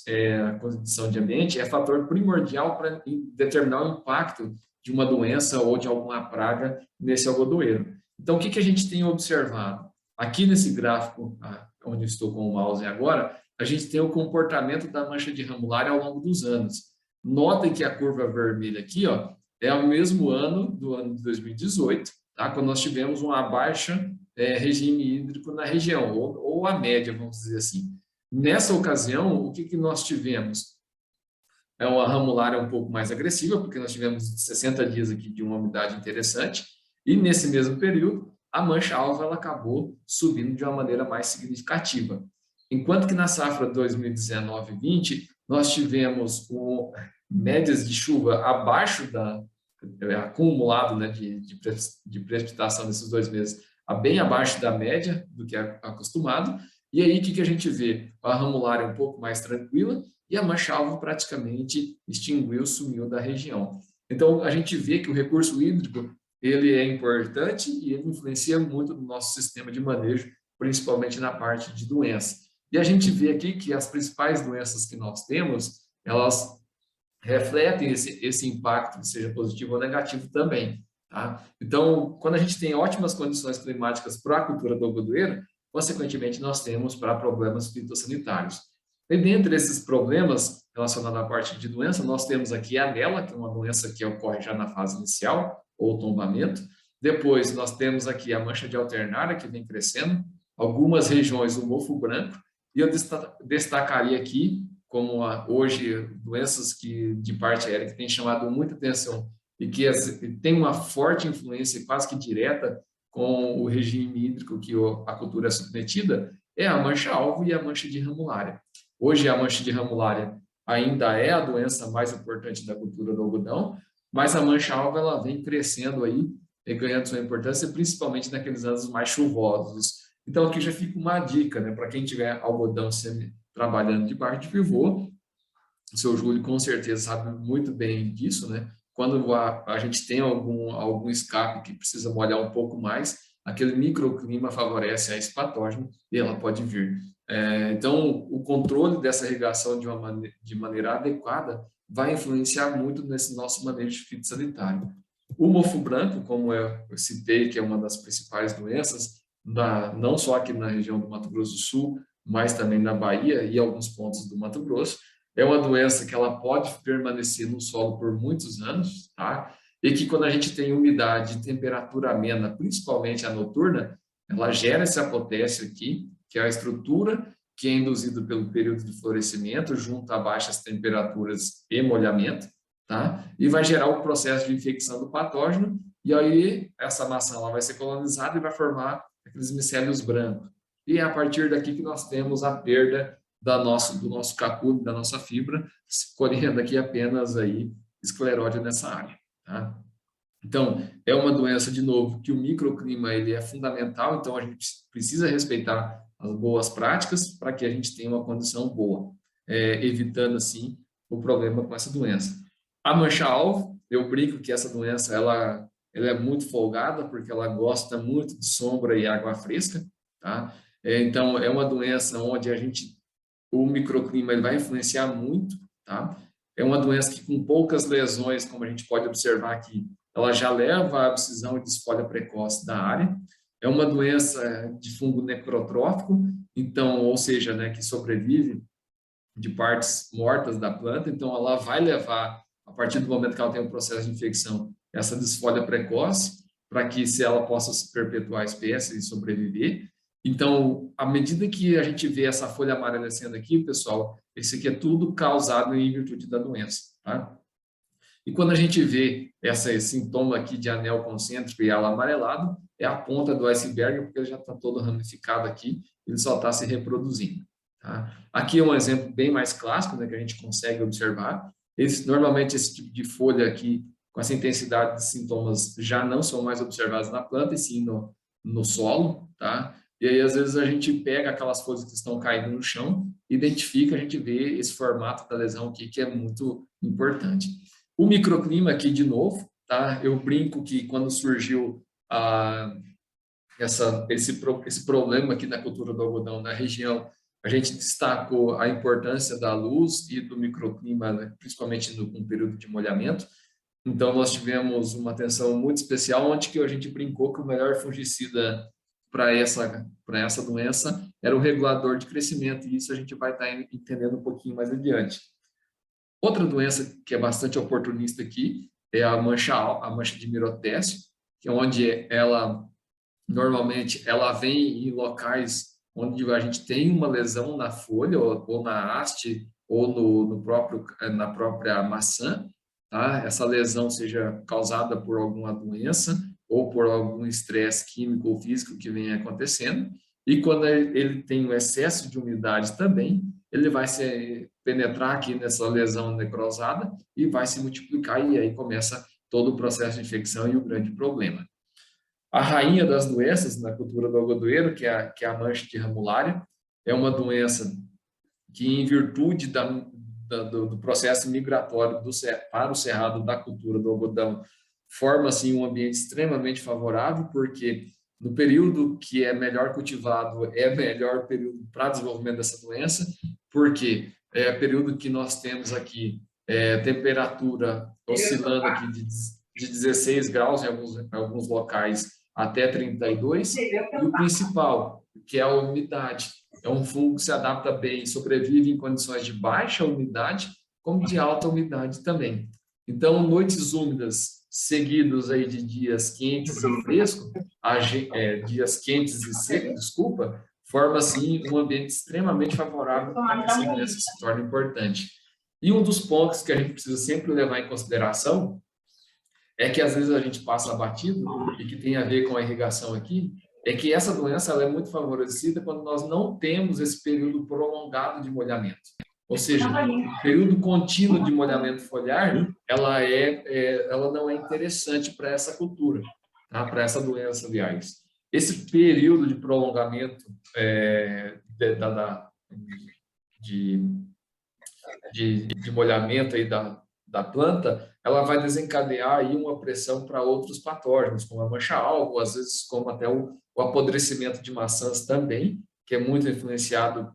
a condição de ambiente é fator primordial para determinar o impacto de uma doença ou de alguma praga nesse algodoeiro. Então, o que a gente tem observado? Aqui nesse gráfico, onde eu estou com o mouse agora, a gente tem o comportamento da mancha de ramulária ao longo dos anos. Notem que a curva vermelha aqui, ó, é o mesmo ano do ano de 2018, tá? Quando nós tivemos uma baixa regime hídrico na região, ou a média, vamos dizer assim. Nessa ocasião, o que nós tivemos? É uma ramulária um pouco mais agressiva, porque nós tivemos 60 dias aqui de uma umidade interessante, e nesse mesmo período, a mancha-alvo ela acabou subindo de uma maneira mais significativa. Enquanto que na safra 2019-20, nós tivemos médias de chuva abaixo acumulado, né, de precipitação nesses 2 meses, bem abaixo da média do que é acostumado. E aí, o que a gente vê? A ramulária um pouco mais tranquila e a mancha-alvo praticamente extinguiu, sumiu da região. Então, a gente vê que o recurso hídrico ele é importante e ele influencia muito no nosso sistema de manejo, principalmente na parte de doença. E a gente vê aqui que as principais doenças que nós temos, elas refletem esse impacto, seja positivo ou negativo também. Tá? Então, quando a gente tem ótimas condições climáticas para a cultura do algodoeiro, consequentemente, nós temos para problemas fitossanitários. E dentre esses problemas relacionados à parte de doença, nós temos aqui a anela, que é uma doença que ocorre já na fase inicial, ou tombamento. Depois, nós temos aqui a mancha de alternária, que vem crescendo, algumas regiões o mofo branco, e eu destacaria aqui, como hoje, doenças de parte aérea que têm chamado muita atenção e que tem uma forte influência quase que direta com o regime hídrico que a cultura é submetida, é a mancha-alvo e a mancha de ramulária. Hoje, a mancha de ramulária ainda é a doença mais importante da cultura do algodão, mas a mancha-alvo ela vem crescendo aí, e ganhando sua importância, principalmente naqueles anos mais chuvosos. Então, aqui já fica uma dica, né, para quem tiver algodão trabalhando debaixo de pivô, o seu Júlio com certeza sabe muito bem disso, né? Quando a gente tem algum escape que precisa molhar um pouco mais, aquele microclima favorece a esse patógeno e ela pode vir. Então, o controle dessa irrigação de maneira adequada vai influenciar muito nesse nosso manejo fitossanitário. O mofo branco, como eu citei, que é uma das principais doenças, não só aqui na região do Mato Grosso do Sul, mas também na Bahia e alguns pontos do Mato Grosso, é uma doença que ela pode permanecer no solo por muitos anos, tá? E que quando a gente tem umidade e temperatura amena, principalmente a noturna, ela gera esse apotécio aqui, que é a estrutura que é induzida pelo período de florescimento, junto a baixas temperaturas e molhamento, tá? E vai gerar o processo de infecção do patógeno, e aí essa maçã ela vai ser colonizada e vai formar aqueles micélios brancos. E é a partir daqui que nós temos a perda do nosso cacume, da nossa fibra, escolhendo aqui apenas aí escleróide nessa área, tá? Então, é uma doença, de novo, que o microclima ele é fundamental, então a gente precisa respeitar as boas práticas para que a gente tenha uma condição boa, evitando, assim, o problema com essa doença. A mancha-alvo, eu brinco que essa doença ela é muito folgada, porque ela gosta muito de sombra e água fresca, tá? Então, é uma doença onde o microclima ele vai influenciar muito, tá? É uma doença que, com poucas lesões, como a gente pode observar aqui, ela já leva à abscisão e desfolha precoce da área. É uma doença de fungo necrotrófico, então, ou seja, né, que sobrevive de partes mortas da planta, então ela vai levar, a partir do momento que ela tem um processo de infecção, essa desfolha precoce, para que se ela possa se perpetuar a espécie e sobreviver. Então, à medida que a gente vê essa folha amarelecendo aqui, pessoal, isso aqui é tudo causado em virtude da doença, tá? E quando a gente vê esse sintoma aqui de anel concêntrico e ala amarelado, é a ponta do iceberg, porque ele já está todo ramificado aqui, ele só está se reproduzindo, tá? Aqui é um exemplo bem mais clássico, né, que a gente consegue observar. Normalmente, esse tipo de folha aqui, com essa intensidade de sintomas, já não são mais observados na planta, e sim no solo, tá? E aí, às vezes, a gente pega aquelas folhas que estão caindo no chão, identifica, a gente vê esse formato da lesão aqui, que é muito importante. O microclima aqui, de novo, tá? Eu brinco que quando surgiu esse problema aqui na cultura do algodão na região, a gente destacou a importância da luz e do microclima, né? Principalmente no período de molhamento. Então, nós tivemos uma atenção muito especial, onde que a gente brincou que o melhor fungicida para essa doença era o regulador de crescimento, e isso a gente vai estar entendendo um pouquinho mais adiante. Outra doença que é bastante oportunista aqui é a mancha de mirotécio, que é onde normalmente ela vem em locais onde a gente tem uma lesão na folha ou na haste ou na própria maçã, tá? Essa lesão seja causada por alguma doença ou por algum estresse químico ou físico que venha acontecendo, e quando ele tem um excesso de umidade também, ele vai se penetrar aqui nessa lesão necrosada e vai se multiplicar, e aí começa todo o processo de infecção e o grande problema. A rainha das doenças na cultura do algodoeiro, que é a mancha de ramulária, é uma doença que, em virtude do processo migratório para o cerrado da cultura do algodão, forma assim um ambiente extremamente favorável, porque no período que é melhor cultivado é melhor período para desenvolvimento dessa doença, porque é o período que nós temos aqui temperatura oscilando aqui de 16 graus em alguns locais até 32, e o principal, que é a umidade. É um fungo que se adapta bem, sobrevive em condições de baixa umidade, como de alta umidade também. Então, noites úmidas seguidos aí de dias quentes e frescos, dias quentes e secos, desculpa, forma assim um ambiente extremamente favorável para que essa doença se torne importante. E um dos pontos que a gente precisa sempre levar em consideração é que às vezes a gente passa batido, e que tem a ver com a irrigação aqui, é que essa doença ela é muito favorecida quando nós não temos esse período prolongado de molhamento. Ou seja, o período contínuo de molhamento foliar, ela não é interessante para essa cultura, tá? Para essa doença, aliás. Esse período de prolongamento de molhamento aí da planta, ela vai desencadear aí uma pressão para outros patógenos, como a mancha-alvo, às vezes como até o apodrecimento de maçãs também, que é muito influenciado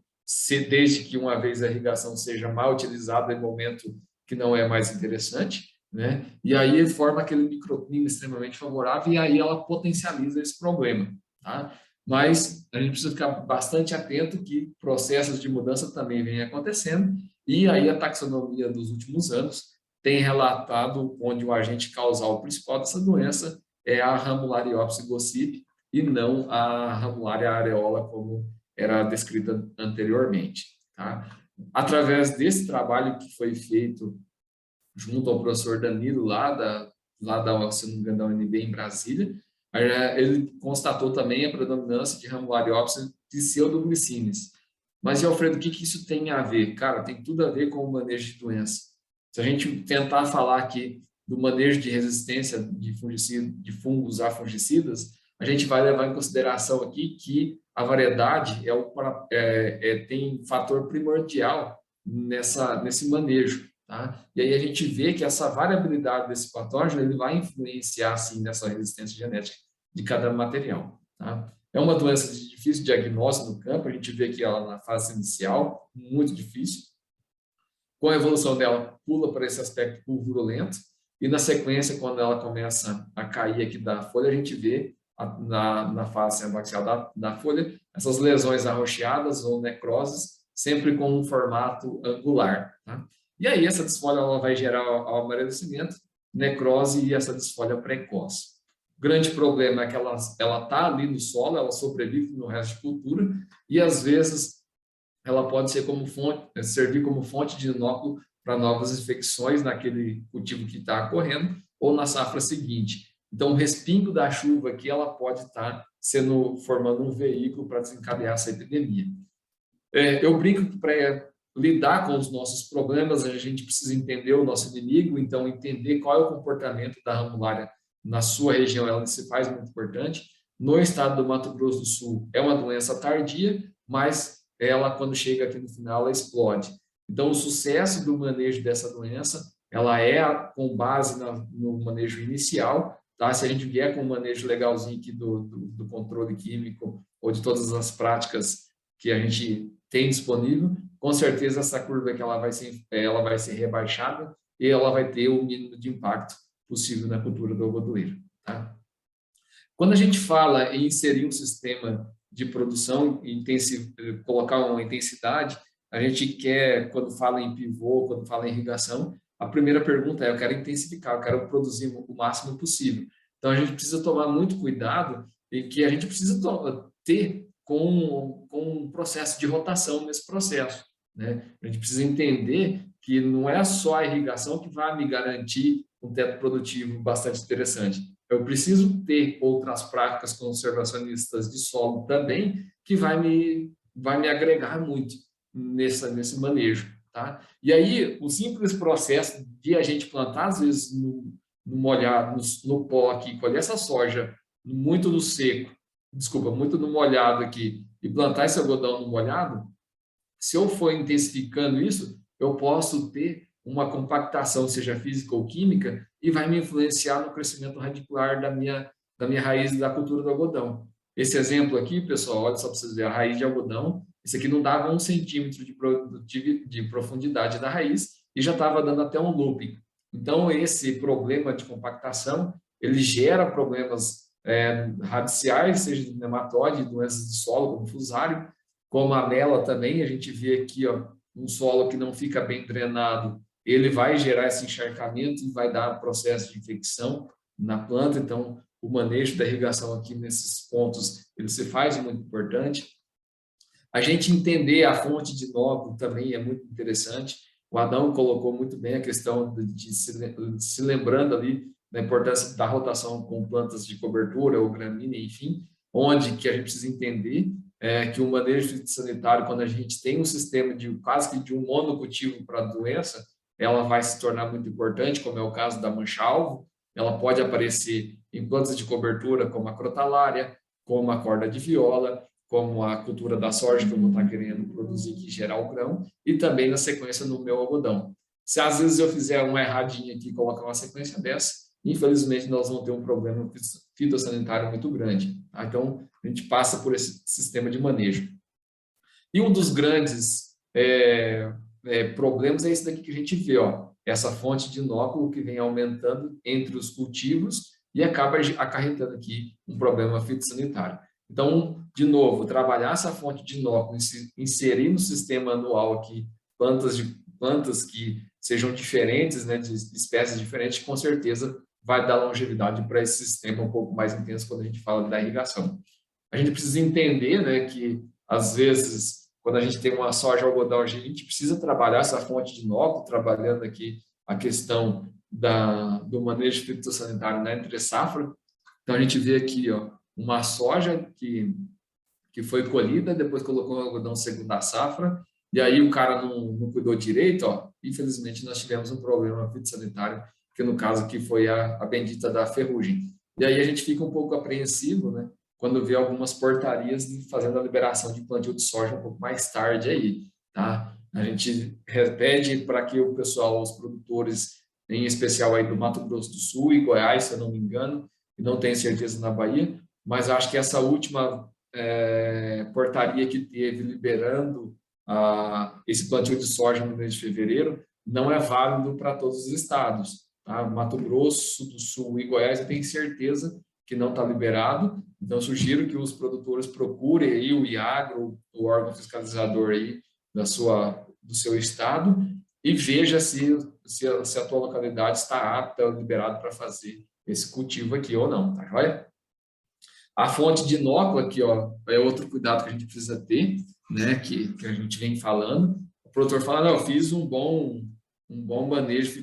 desde que uma vez a irrigação seja mal utilizada em momento que não é mais interessante, né? E aí forma aquele microclima extremamente favorável e aí ela potencializa esse problema, tá? Mas a gente precisa ficar bastante atento que processos de mudança também vêm acontecendo e aí a taxonomia dos últimos anos tem relatado onde o agente causal principal dessa doença é a Ramulariopsis gossypi e não a Ramularia areola, como era descrita anteriormente, tá? Através desse trabalho que foi feito junto ao professor Danilo, se não me engano, da UNB em Brasília, ele constatou também a predominância de Ramulariopsis pseudoglycines. Mas, Alfredo, o que isso tem a ver? Cara, tem tudo a ver com o manejo de doença. Se a gente tentar falar aqui do manejo de resistência de fungos a fungicidas, a gente vai levar em consideração aqui que a variedade tem fator primordial nesse manejo. Tá? E aí a gente vê que essa variabilidade desse patógeno ele vai influenciar, sim, nessa resistência genética de cada material. Tá? É uma doença de difícil diagnóstico no campo, a gente vê que ela na fase inicial, muito difícil. Com a evolução dela, pula para esse aspecto pulvurulento, e na sequência, quando ela começa a cair aqui da folha, a gente vê na face abaxial da folha essas lesões arroxeadas ou necroses, sempre com um formato angular. Tá? E aí essa desfolha ela vai gerar o amarelecimento, necrose e essa desfolha precoce. O grande problema é que ela está ali no solo, ela sobrevive no resto de cultura e às vezes ela pode servir como fonte de inóculo para novas infecções naquele cultivo que está ocorrendo ou na safra seguinte. Então, o respingo da chuva aqui, ela pode estar formando um veículo para desencadear essa epidemia. Eu brinco que para lidar com os nossos problemas, a gente precisa entender o nosso inimigo, então entender qual é o comportamento da Ramularia na sua região, ela se faz muito importante. No estado do Mato Grosso do Sul, é uma doença tardia, mas ela, quando chega aqui no final, ela explode. Então, o sucesso do manejo dessa doença, ela é com base no manejo inicial, tá? Se a gente vier com um manejo legalzinho aqui do controle químico ou de todas as práticas que a gente tem disponível, com certeza essa curva aqui ela vai ser rebaixada e ela vai ter o mínimo de impacto possível na cultura do algodoeiro. Tá? Quando a gente fala em inserir um sistema de produção, colocar uma intensidade, a gente quer, quando fala em pivô, quando fala em irrigação, a primeira pergunta é, eu quero intensificar, eu quero produzir o máximo possível. Então, a gente precisa tomar muito cuidado e que a gente precisa ter com um processo de rotação nesse processo. Né? A gente precisa entender que não é só a irrigação que vai me garantir um teto produtivo bastante interessante. Eu preciso ter outras práticas conservacionistas de solo também que vai me agregar muito nesse manejo. Tá? E aí, o simples processo de a gente plantar, às vezes, no molhado, no pó aqui, colher essa soja muito no seco, muito no molhado aqui, e plantar esse algodão no molhado, se eu for intensificando isso, eu posso ter uma compactação, seja física ou química, e vai me influenciar no crescimento radicular da minha raiz da cultura do algodão. Esse exemplo aqui, pessoal, olha só para vocês verem, a raiz de algodão, esse aqui não dava 1 centímetro de profundidade da raiz e já estava dando até um looping. Então, esse problema de compactação, ele gera problemas radiciais, seja de nematóide, doenças de solo, como fusário, como a mela também, a gente vê aqui, ó, um solo que não fica bem drenado, ele vai gerar esse encharcamento e vai dar processo de infecção na planta. Então, o manejo da irrigação aqui nesses pontos, ele se faz muito importante. A gente entender a fonte de nódulo também é muito interessante. O Adão colocou muito bem a questão de se lembrando ali da importância da rotação com plantas de cobertura ou gramínea, enfim, onde que a gente precisa entender que o manejo sanitário, quando a gente tem um sistema quase que de um monocultivo para a doença, ela vai se tornar muito importante, como é o caso da mancha-alvo. Ela pode aparecer em plantas de cobertura, como a crotalária, como a corda de viola, como a cultura da soja que eu vou estar querendo produzir aqui, gerar o grão, e também na sequência no meu algodão. Se às vezes eu fizer uma erradinha aqui e colocar uma sequência dessa, infelizmente nós vamos ter um problema fitossanitário muito grande. Tá? Então, a gente passa por esse sistema de manejo. E um dos grandes problemas é esse daqui que a gente vê, ó, essa fonte de inóculo que vem aumentando entre os cultivos e acaba acarretando aqui um problema fitossanitário. Então, de novo, trabalhar essa fonte de inóculo, inserir no sistema anual aqui plantas que sejam diferentes, né, de espécies diferentes, com certeza vai dar longevidade para esse sistema um pouco mais intenso quando a gente fala da irrigação. A gente precisa entender, né, que às vezes, quando a gente tem uma soja algodão, a gente precisa trabalhar essa fonte de inóculo, trabalhando aqui a questão do manejo fitossanitário na entre-safra. Então, a gente vê aqui, ó, uma soja que foi colhida, depois colocou o algodão segunda safra, e aí o cara não cuidou direito, ó, infelizmente nós tivemos um problema fitossanitário, que no caso aqui foi a bendita da ferrugem. E aí a gente fica um pouco apreensivo, né, quando vê algumas portarias fazendo a liberação de plantio de soja um pouco mais tarde aí, tá? A gente pede para que o pessoal, os produtores, em especial aí do Mato Grosso do Sul e Goiás, se eu não me engano, e não tenho certeza na Bahia, mas acho que essa última portaria que teve liberando esse plantio de soja no mês de fevereiro não é válido para todos os estados. Tá? Mato Grosso do Sul e Goiás eu tenho certeza que não está liberado, então sugiro que os produtores procurem aí o IAGRO, o órgão fiscalizador aí do seu estado, e veja se a tua localidade está apta ou liberada para fazer esse cultivo aqui ou não, tá joia? A fonte de inóculo aqui, ó, é outro cuidado que a gente precisa ter, né, que a gente vem falando. O produtor fala, não, eu fiz um bom manejo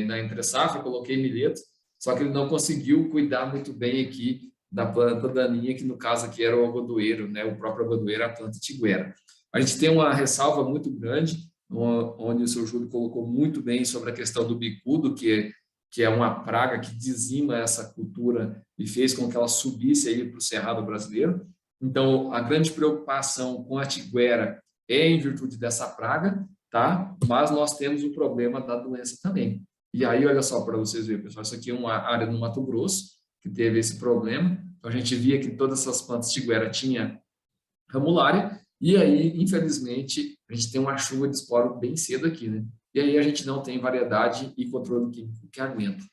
na entre-safra, coloquei milheto, só que ele não conseguiu cuidar muito bem aqui da planta daninha, que no caso aqui era o algodoeiro, né, o próprio algodoeiro, a planta tiguera. A gente tem uma ressalva muito grande, onde o seu Júlio colocou muito bem sobre a questão do bicudo, que é uma praga que dizima essa cultura e fez com que ela subisse aí para o cerrado brasileiro. Então, a grande preocupação com a tiguera é em virtude dessa praga, tá? Mas nós temos o problema da doença também. E aí, olha só para vocês verem, pessoal, isso aqui é uma área no Mato Grosso que teve esse problema. Então, a gente via que todas essas plantas tiguera tinham ramulária, e aí, infelizmente, a gente tem uma chuva de esporo bem cedo aqui, né? E aí a gente não tem variedade e controle químico que aguenta.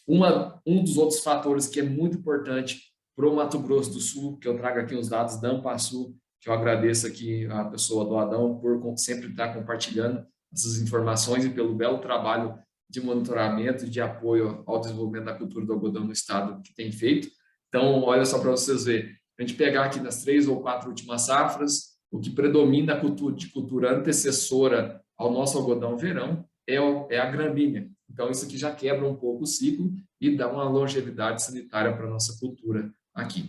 Um dos outros fatores que é muito importante para o Mato Grosso do Sul, que eu trago aqui os dados da Ampasul, que eu agradeço aqui a pessoa do Adão por sempre estar compartilhando essas informações e pelo belo trabalho de monitoramento e de apoio ao desenvolvimento da cultura do algodão no estado que tem feito. Então, olha só para vocês verem, a gente pegar aqui nas 3 ou 4 últimas safras, o que predomina de cultura antecessora ao nosso algodão verão é a gramínea. Então, isso aqui já quebra um pouco o ciclo e dá uma longevidade sanitária para a nossa cultura aqui.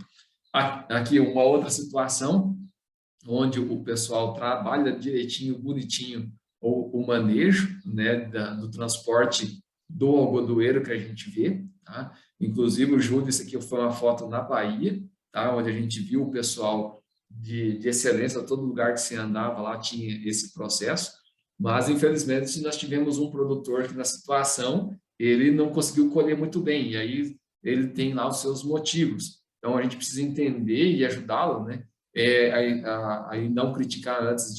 Aqui uma outra situação, onde o pessoal trabalha direitinho, bonitinho, o manejo, né, do transporte do algodoeiro que a gente vê. Tá? Inclusive, o Júlio, isso aqui foi uma foto na Bahia, tá? Onde a gente viu o pessoal de excelência, todo lugar que se andava lá tinha esse processo. Mas, infelizmente, nós tivemos um produtor que, na situação, ele não conseguiu colher muito bem, e aí ele tem lá os seus motivos. Então, a gente precisa entender e ajudá-lo, né? Aí não criticar antes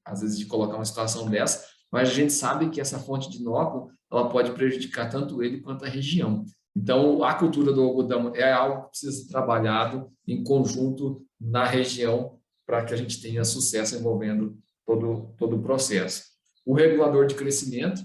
às vezes, de colocar uma situação dessa, mas a gente sabe que essa fonte de inóculo, ela pode prejudicar tanto ele quanto a região. Então, a cultura do algodão é algo que precisa ser trabalhado em conjunto na região para que a gente tenha sucesso envolvendo todo o processo. O regulador de crescimento,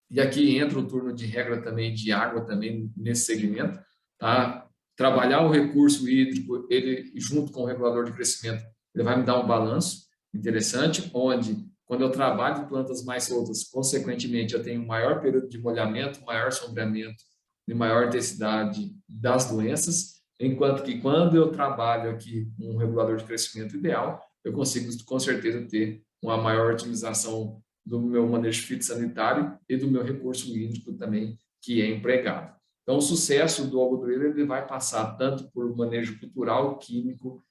e aqui entra o turno de regra também de água também nesse segmento, tá? Trabalhar o recurso hídrico, ele junto com o regulador de crescimento, ele vai me dar um balanço interessante, onde quando eu trabalho em plantas mais soltas, consequentemente eu tenho um maior período de molhamento, maior sombreamento e maior intensidade das doenças, enquanto que quando eu trabalho aqui um regulador de crescimento ideal, eu consigo, com certeza, ter uma maior otimização do meu manejo fitossanitário e do meu recurso hídrico também, que é empregado. Então, o sucesso do algodoeiro ele vai passar tanto por manejo cultural, químico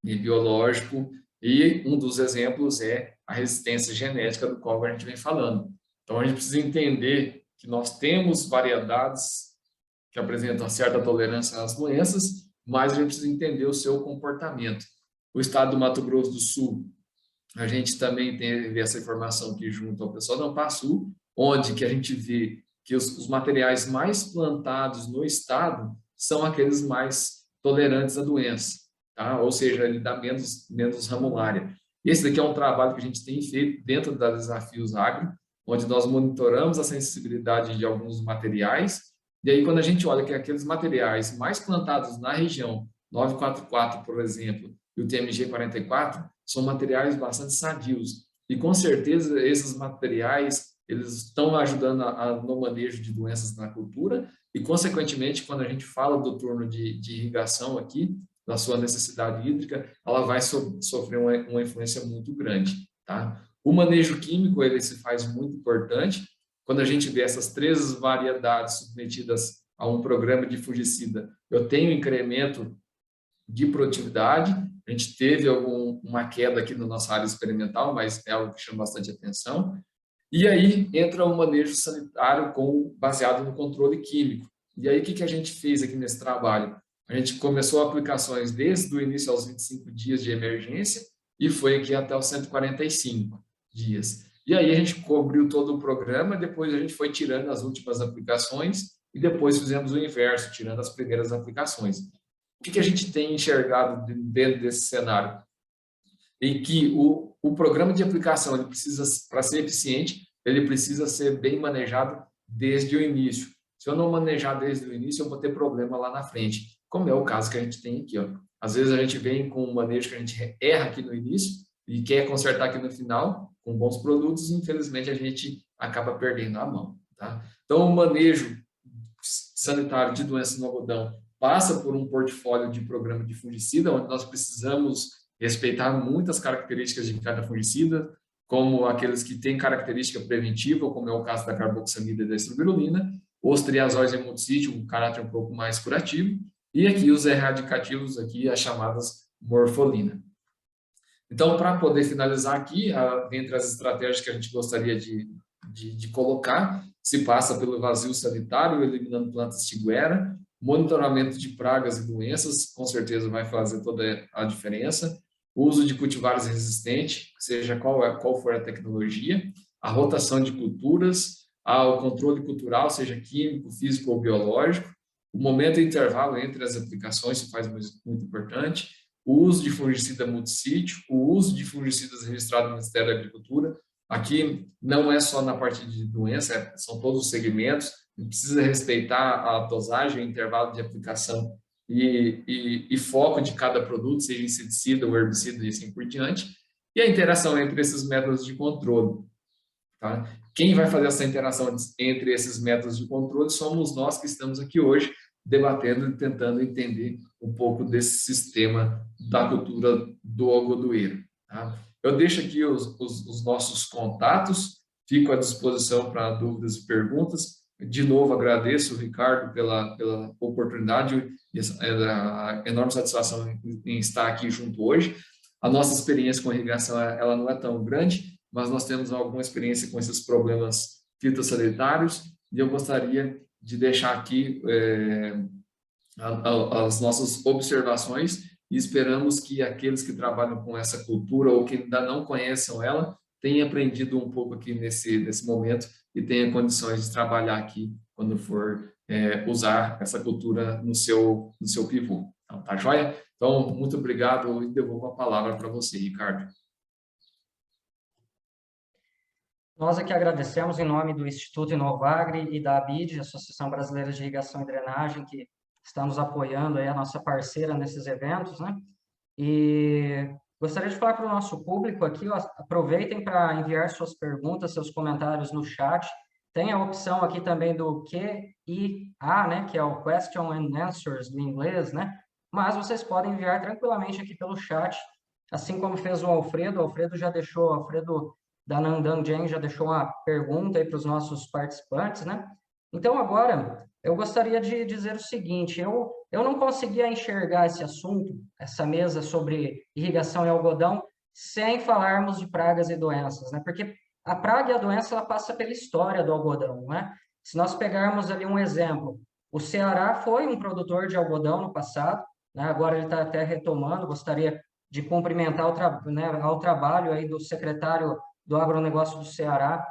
e biológico, e um dos exemplos é a resistência genética do qual a gente vem falando. Então, a gente precisa entender que nós temos variedades que apresentam certa tolerância às doenças, mas a gente precisa entender o seu comportamento. O estado do Mato Grosso do Sul, a gente também teve essa informação aqui junto ao pessoal da Ampasul, onde que a gente vê que os materiais mais plantados no estado são aqueles mais tolerantes à doença, tá? Ou seja, ele dá menos ramulária. Esse daqui é um trabalho que a gente tem feito dentro da Desafios Agro, onde nós monitoramos a sensibilidade de alguns materiais, e aí quando a gente olha que aqueles materiais mais plantados na região, 944, por exemplo, e o TMG 44, são materiais bastante sadios, e com certeza esses materiais eles estão ajudando no manejo de doenças na cultura e, consequentemente, quando a gente fala do turno de irrigação aqui, da sua necessidade hídrica, ela vai sofrer uma influência muito grande, tá? O manejo químico, ele se faz muito importante. Quando a gente vê essas 3 variedades submetidas a um programa de fungicida, eu tenho incremento de produtividade. A gente teve uma queda aqui na nossa área experimental, mas é algo que chama bastante atenção. E aí entra o manejo sanitário baseado no controle químico. E aí o que a gente fez aqui nesse trabalho? A gente começou aplicações desde o início aos 25 dias de emergência e foi aqui até os 145 dias. E aí a gente cobriu todo o programa, depois a gente foi tirando as últimas aplicações e depois fizemos o inverso, tirando as primeiras aplicações. O que a gente tem enxergado dentro desse cenário? Em que o programa de aplicação, ele precisa, para ser eficiente, ele precisa ser bem manejado desde o início. Se eu não manejar desde o início, eu vou ter problema lá na frente, como é o caso que a gente tem aqui, ó. Às vezes a gente vem com um manejo que a gente erra aqui no início e quer consertar aqui no final com bons produtos e, infelizmente, a gente acaba perdendo a mão, tá? Então, o manejo sanitário de doenças no algodão passa por um portfólio de programa de fungicida, onde nós precisamos respeitar muitas características de cada fungicida, como aqueles que têm característica preventiva, como é o caso da carboxamida e da estrobilurina, os triazóis e hemoticídio, um caráter um pouco mais curativo, e aqui os erradicativos, aqui as chamadas morfolina. Então, para poder finalizar aqui, dentre as estratégias que a gente gostaria de colocar, se passa pelo vazio sanitário, eliminando plantas tiguera, monitoramento de pragas e doenças, com certeza vai fazer toda a diferença, o uso de cultivares resistentes, seja qual for a tecnologia, a rotação de culturas, o controle cultural, seja químico, físico ou biológico, o momento e intervalo entre as aplicações se faz muito importante, o uso de fungicida multissítio, o uso de fungicidas registrado no Ministério da Agricultura. Aqui não é só na parte de doença, são todos os segmentos, precisa respeitar a dosagem, o intervalo de aplicação e foco de cada produto, seja inseticida ou herbicida e assim por diante, e a interação entre esses métodos de controle. Tá? Quem vai fazer essa interação entre esses métodos de controle somos nós que estamos aqui hoje, debatendo e tentando entender um pouco desse sistema da cultura do algodoeiro. Tá? Eu deixo aqui os nossos contatos, fico à disposição para dúvidas e perguntas. De novo, agradeço, Ricardo, pela oportunidade e a enorme satisfação em estar aqui junto hoje. A nossa experiência com irrigação ela não é tão grande, mas nós temos alguma experiência com esses problemas fitossanitários e eu gostaria de deixar aqui as nossas observações e esperamos que aqueles que trabalham com essa cultura ou que ainda não conheçam ela tenham aprendido um pouco aqui nesse momento e tenham condições de trabalhar aqui quando for usar essa cultura no seu pivô. Então, tá joia? Então, muito obrigado e devolvo a palavra para você, Ricardo. Nós aqui agradecemos em nome do Instituto Inovagre e da ABID, Associação Brasileira de Irrigação e Drenagem, que estamos apoiando aí a nossa parceira nesses eventos, né? E gostaria de falar para o nosso público aqui, ó, aproveitem para enviar suas perguntas, seus comentários no chat. Tem a opção aqui também do QIA, né, que é o Question and Answers do inglês, né? Mas vocês podem enviar tranquilamente aqui pelo chat, assim como fez o Alfredo. O Alfredo já deixou, Alfredo da Nandan Jen já deixou uma pergunta aí para os nossos participantes, né? Então, agora, eu gostaria de dizer o seguinte, eu não conseguia enxergar esse assunto, essa mesa sobre irrigação e algodão, sem falarmos de pragas e doenças, né? Porque a praga e a doença ela passa pela história do algodão, né? Se nós pegarmos ali um exemplo, o Ceará foi um produtor de algodão no passado, né? Agora ele está até retomando. Gostaria de cumprimentar ao trabalho aí do secretário do Agronegócio do Ceará,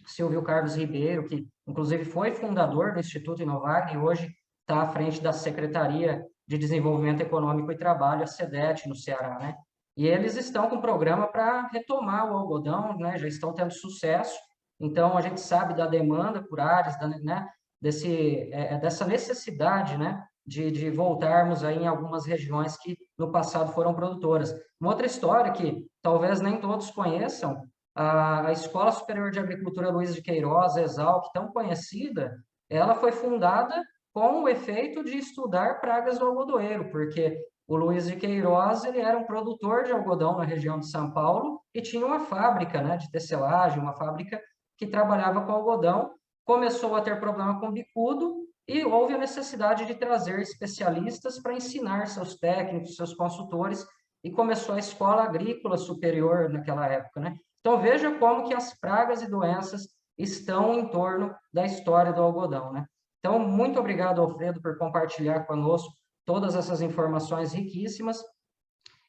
Silvio Carlos Ribeiro, que inclusive foi fundador do Instituto Inovag e hoje está à frente da Secretaria de Desenvolvimento Econômico e Trabalho, a SEDET, no Ceará, né? E eles estão com um programa para retomar o algodão, né? Já estão tendo sucesso. Então, a gente sabe da demanda por áreas, né? Dessa necessidade, né? De voltarmos aí em algumas regiões que no passado foram produtoras. Uma outra história que talvez nem todos conheçam, a Escola Superior de Agricultura Luiz de Queiroz, ESALQ, tão conhecida, ela foi fundada com o efeito de estudar pragas do algodoeiro, porque o Luiz de Queiroz ele era um produtor de algodão na região de São Paulo e tinha uma fábrica, né, de tecelagem, uma fábrica que trabalhava com algodão, começou a ter problema com bicudo e houve a necessidade de trazer especialistas para ensinar seus técnicos, seus consultores, e começou a Escola Agrícola Superior naquela época, né? Então, veja como que as pragas e doenças estão em torno da história do algodão, né? Então, muito obrigado, Alfredo, por compartilhar conosco todas essas informações riquíssimas.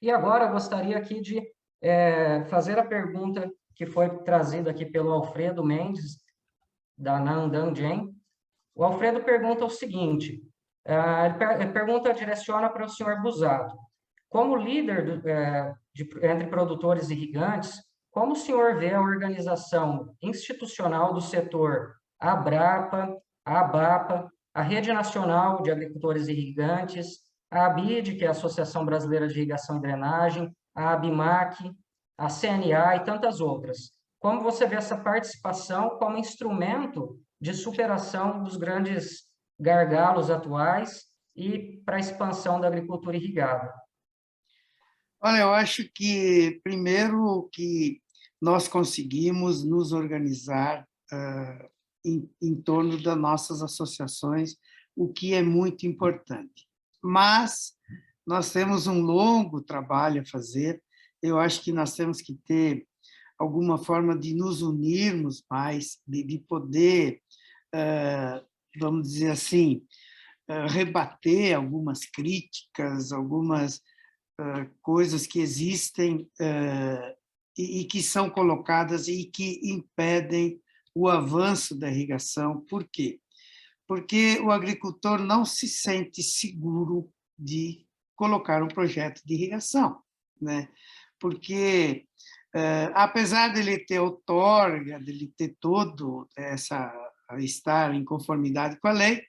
E agora eu gostaria aqui de fazer a pergunta que foi trazida aqui pelo Alfredo Mendes, da Nandan Gen. O Alfredo pergunta o seguinte, ele pergunta, direciona para o senhor Busato. Como líder entre produtores irrigantes, como o senhor vê a organização institucional do setor Abrapa, a ABAPA, a Rede Nacional de Agricultores Irrigantes, a ABID, que é a Associação Brasileira de Irrigação e Drenagem, a ABIMAC, a CNA e tantas outras? Como você vê essa participação como instrumento de superação dos grandes gargalos atuais e para a expansão da agricultura irrigada? Olha, eu acho que, primeiro, que nós conseguimos nos organizar em torno das nossas associações, o que é muito importante. Mas nós temos um longo trabalho a fazer. Eu acho que nós temos que ter alguma forma de nos unirmos mais, de poder, vamos dizer assim, rebater algumas críticas, algumas coisas que existem e que são colocadas e que impedem o avanço da irrigação. Por quê? Porque o agricultor não se sente seguro de colocar um projeto de irrigação, né? Porque, apesar dele ter outorga, dele ter todo estar em conformidade com a lei,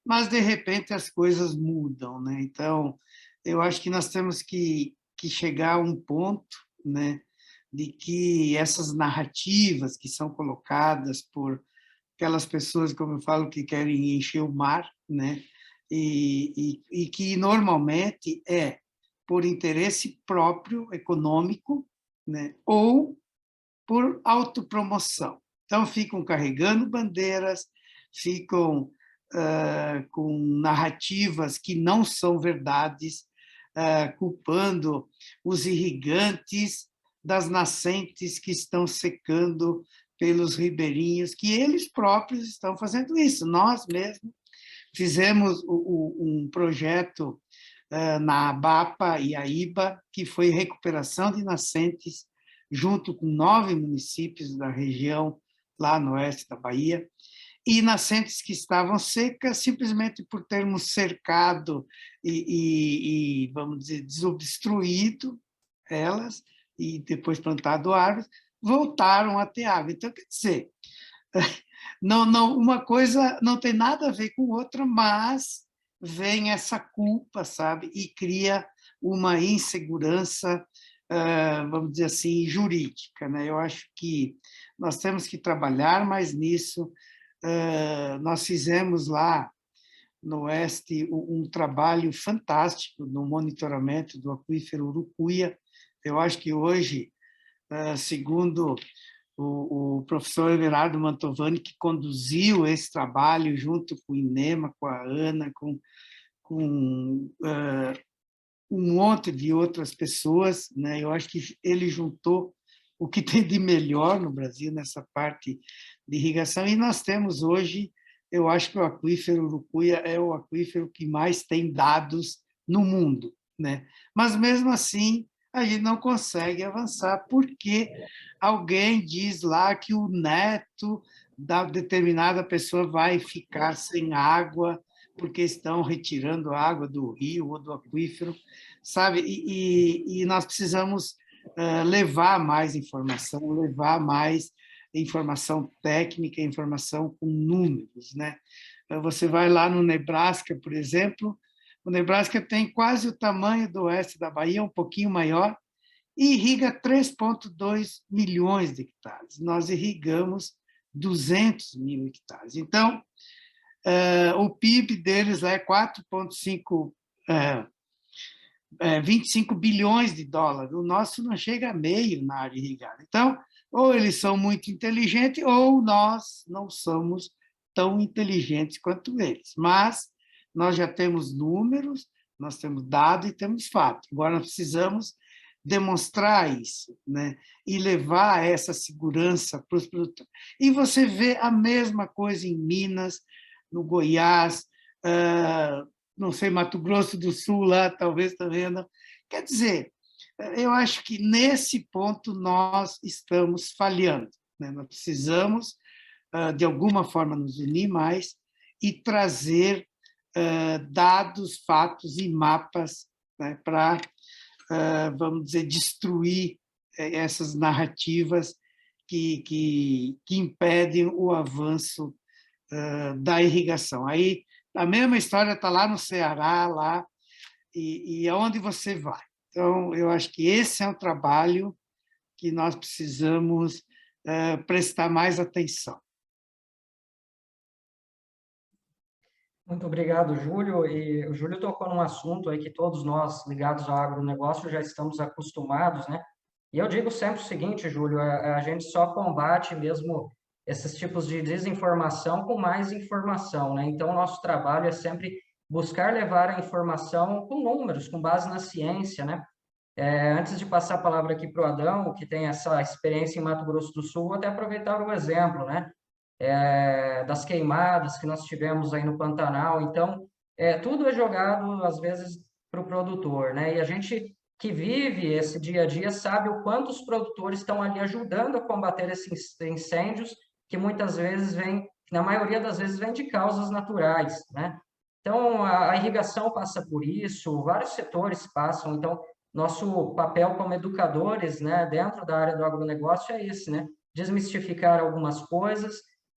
mas, de repente, as coisas mudam, né? Então, eu acho que nós temos que chegar a um ponto, né, de que essas narrativas que são colocadas por aquelas pessoas, como eu falo, que querem encher o mar, né, e que normalmente é por interesse próprio econômico, né, ou por autopromoção. Então, ficam carregando bandeiras, ficam com narrativas que não são verdades, culpando os irrigantes das nascentes que estão secando pelos ribeirinhos, que eles próprios estão fazendo isso. Nós mesmos fizemos um projeto na ABAPA e AIBA, que foi recuperação de nascentes, junto com 9 municípios da região, lá no oeste da Bahia, e nascentes que estavam secas, simplesmente por termos cercado e vamos dizer, desobstruído elas, e depois plantado árvores, voltaram a ter água. Então, quer dizer, uma coisa não tem nada a ver com outra, mas vem essa culpa, sabe, e cria uma insegurança, vamos dizer assim, jurídica, né? Eu acho que nós temos que trabalhar mais nisso. Nós fizemos lá no Oeste um trabalho fantástico no monitoramento do aquífero Urucuia. Eu acho que hoje, segundo o professor Everardo Mantovani, que conduziu esse trabalho junto com o INEMA, com a ANA, com um monte de outras pessoas, né? Eu acho que ele juntou o que tem de melhor no Brasil nessa parte de irrigação, e nós temos hoje, eu acho que o aquífero Urucuia é o aquífero que mais tem dados no mundo, né? Mas, mesmo assim, a gente não consegue avançar, porque alguém diz lá que o neto da determinada pessoa vai ficar sem água, porque estão retirando água do rio ou do aquífero, sabe? E nós precisamos levar mais informação técnica, informação com números, né? Você vai lá no Nebraska, por exemplo, o Nebraska tem quase o tamanho do oeste da Bahia, um pouquinho maior, e irriga 3,2 milhões de hectares. Nós irrigamos 200 mil hectares. Então, o PIB deles lá é 4,5 25 bilhões de dólares. O nosso não chega a meio na área irrigada. Então, ou eles são muito inteligentes, ou nós não somos tão inteligentes quanto eles. Mas nós já temos números, nós temos dados e temos fatos. Agora, nós precisamos demonstrar isso, né? E levar essa segurança para os produtores. E você vê a mesma coisa em Minas, no Goiás, não sei, Mato Grosso do Sul, lá talvez também não. Quer dizer, eu acho que nesse ponto nós estamos falhando, né? Nós precisamos, de alguma forma, nos unir mais e trazer dados, fatos e mapas, né, para, vamos dizer, destruir essas narrativas que impedem o avanço da irrigação. Aí, a mesma história está lá no Ceará, lá, e aonde você vai. Então, eu acho que esse é um trabalho que nós precisamos prestar mais atenção. Muito obrigado, Júlio. E o Júlio tocou num assunto aí que todos nós ligados ao agronegócio já estamos acostumados, né? E eu digo sempre o seguinte, Júlio, a gente só combate mesmo esses tipos de desinformação com mais informação, né? Então, o nosso trabalho é sempre buscar levar a informação com números, com base na ciência, né? Antes de passar a palavra aqui para o Adão, que tem essa experiência em Mato Grosso do Sul, vou até aproveitar o exemplo, né? Das queimadas que nós tivemos aí no Pantanal. Então, tudo é jogado, às vezes, para o produtor, né? E a gente que vive esse dia a dia sabe o quanto os produtores estão ali ajudando a combater esses incêndios, que muitas vezes vêm, na maioria das vezes, vêm de causas naturais, né? Então, a irrigação passa por isso, vários setores passam. Então, nosso papel como educadores, né, dentro da área do agronegócio é esse, né? Desmistificar algumas coisas.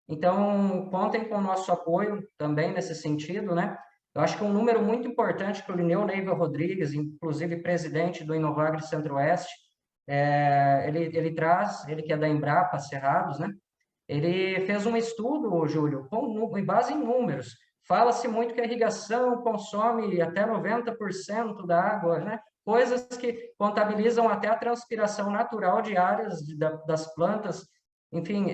Então, contem com o nosso apoio também nesse sentido, né? Eu acho que um número muito importante que o Lineu Neiva Rodrigues, inclusive presidente do Inovagre Centro-Oeste, ele traz, ele que é da Embrapa Cerrados, né? Ele fez um estudo, Júlio, com base em números. Fala-se muito que a irrigação consome até 90% da água, né? Coisas que contabilizam até a transpiração natural de áreas das plantas. Enfim,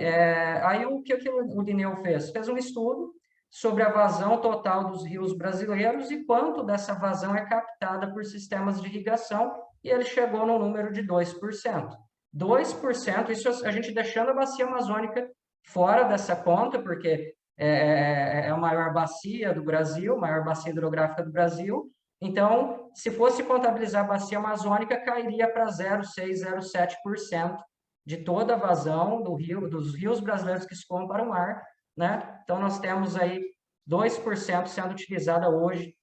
aí o que o Lineu fez? Fez um estudo sobre a vazão total dos rios brasileiros e quanto dessa vazão é captada por sistemas de irrigação, e ele chegou no número de 2%. 2%, isso a gente deixando a bacia amazônica fora dessa conta, porque é a maior bacia do Brasil, maior bacia hidrográfica do Brasil. Então, se fosse contabilizar a bacia amazônica, cairia para 0,6%, 0,7% de toda a vazão dos rios brasileiros que escoam para o mar, né? Então, nós temos aí 2% sendo utilizada hoje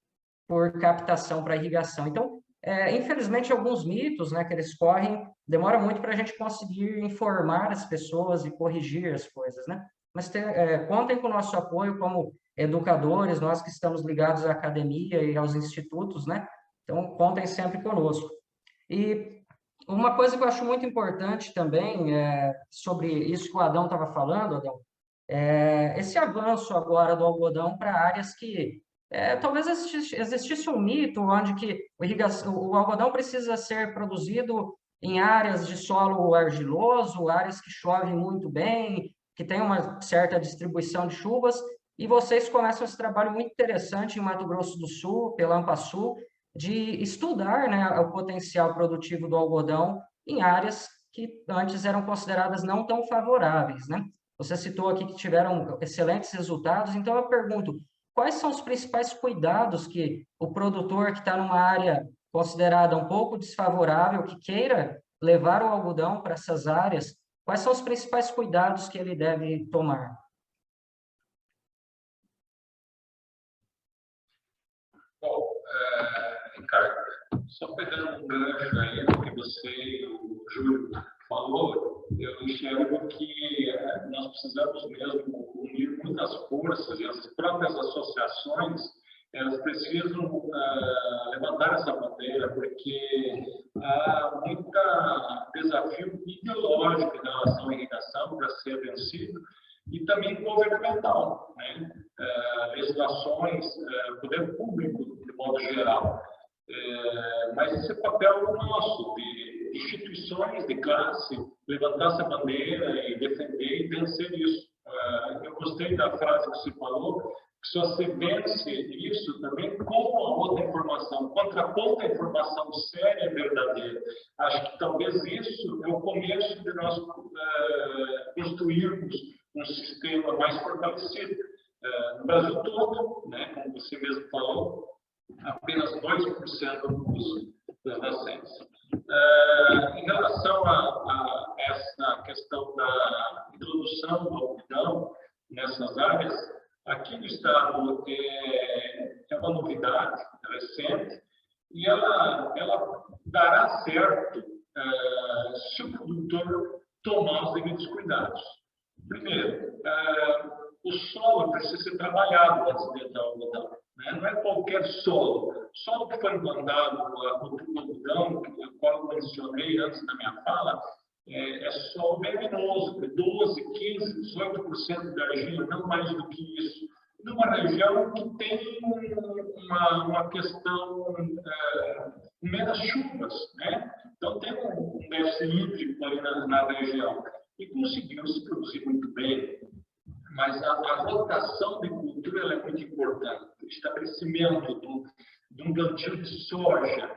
por captação para irrigação. Então, infelizmente, alguns mitos, né, que eles correm, demora muito para a gente conseguir informar as pessoas e corrigir as coisas, né? Mas contem com o nosso apoio como educadores, nós que estamos ligados à academia e aos institutos, né? Então, contem sempre conosco. E uma coisa que eu acho muito importante também, sobre isso que o Adão estava falando, Adão, esse avanço agora do algodão para áreas que talvez existisse um mito onde que o algodão precisa ser produzido em áreas de solo argiloso, áreas que chovem muito bem, que tem uma certa distribuição de chuvas, e vocês começam esse trabalho muito interessante em Mato Grosso do Sul, pela Ampasul, de estudar, né, o potencial produtivo do algodão em áreas que antes eram consideradas não tão favoráveis, né? Você citou aqui que tiveram excelentes resultados, então eu pergunto, quais são os principais cuidados que o produtor que está numa área considerada um pouco desfavorável, que queira levar o algodão para essas áreas, quais são os principais cuidados que ele deve tomar? Bom, Ricardo, só pegando um gancho aí no que você e o Júlio falou, eu enxergo que nós precisamos mesmo unir muitas forças, e as próprias associações, elas precisam levantar essa bandeira, porque há muito desafio ideológico em relação à irrigação para ser vencido, e também governamental, né? Legislações, poder público, de modo geral. Mas esse é papel nosso, de instituições de classe, levantar essa bandeira e defender e vencer isso. Eu gostei da frase que você falou, que só se vence isso também com a outra informação, contrapondo a informação séria e verdadeira. Acho que talvez isso é o começo de nós construirmos um sistema mais fortalecido. No Brasil todo, né, como você mesmo falou, apenas 2% do uso das nascentes. Em relação a essa questão da introdução do algodão nessas áreas, aqui no estado é uma novidade recente e ela dará certo se o produtor tomar os devidos cuidados. Primeiro, o solo precisa ser trabalhado antes de entrar o algodão. Né? Não é qualquer solo. Solo que foi implantado a cultura do algodão, qual eu mencionei antes da minha fala, é solo venenoso, de 12, 15, 18% de argila, não mais do que isso. Numa região que tem uma questão menos chuvas, né? Então tem um déficit hídrico ali na região. E conseguiu se produzir muito bem. Mas a rotação de cultura ela é muito importante. O estabelecimento de um plantio de soja,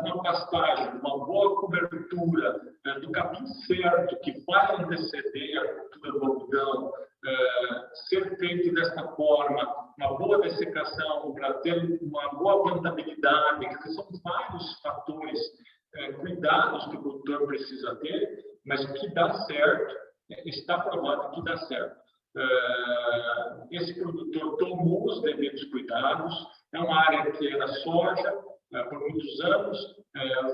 de uma pastagem, de uma boa cobertura, do capim certo, que vai anteceder a cultura do algodão, ser feito desta forma, uma boa dessecação para ter uma boa plantabilidade, que são vários fatores, cuidados que o produtor precisa ter, mas que dá certo, está provado que dá certo. Esse produtor tomou os devidos cuidados, é uma área que era soja por muitos anos,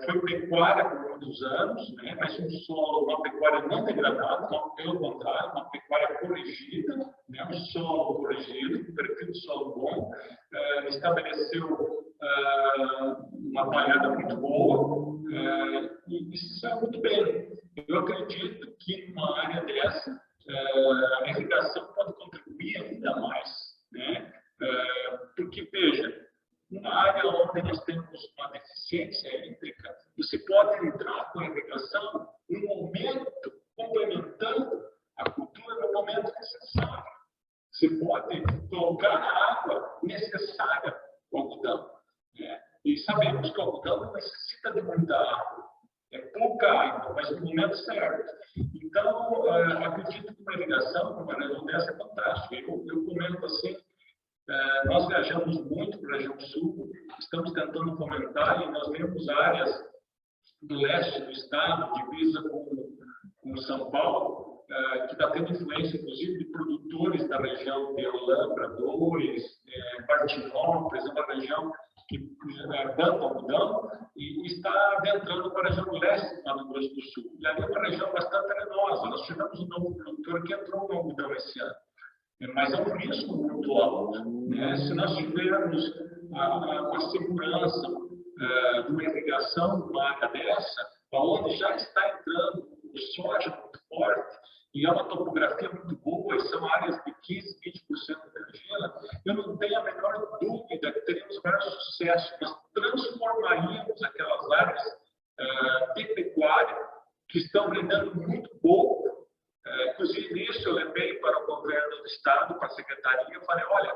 foi pecuária por muitos anos, né? Mas uma pecuária não degradada, não, pelo contrário, uma pecuária corrigida, né? Um solo corrigido, um perfil de solo bom, estabeleceu uma palhada muito boa, e isso é muito bem. Eu acredito que numa área dessa, a irrigação pode contribuir ainda mais, né? Porque, veja, uma área onde nós temos uma deficiência hídrica, você pode entrar com a irrigação no momento, complementando a cultura no momento necessário. Você pode colocar a água necessária para o algodão, né? E sabemos que o algodão não necessita de muita água. É pouca água, mas no momento certo. Então, acredito que uma irrigação, uma região dessa é fantástica. Eu comento assim, nós viajamos muito para a região sul, estamos tentando fomentar e nós temos áreas do leste do estado, divisa com São Paulo, que está tendo influência, inclusive, de produtores da região de Olambra, Dores, Bartinópolis, é uma região que planta algodão e está adentrando para a região leste do Mato Grosso do Sul. E ali é uma região bastante arenosa. Nós tivemos um novo produtor que entrou no algodão esse ano. Mas é um risco muito alto, né? Se nós tivermos uma segurança de uma irrigação numa área dessa, onde já está entrando o soja muito forte, e é uma topografia muito boa, e são áreas de 15, 20% de argila, eu não tenho a menor dúvida que teríamos o maior sucesso. Nós transformaríamos aquelas áreas de pecuária que estão rendendo muito pouco. Inclusive, nisso eu levei para o governo do estado, para a secretaria, eu falei, olha,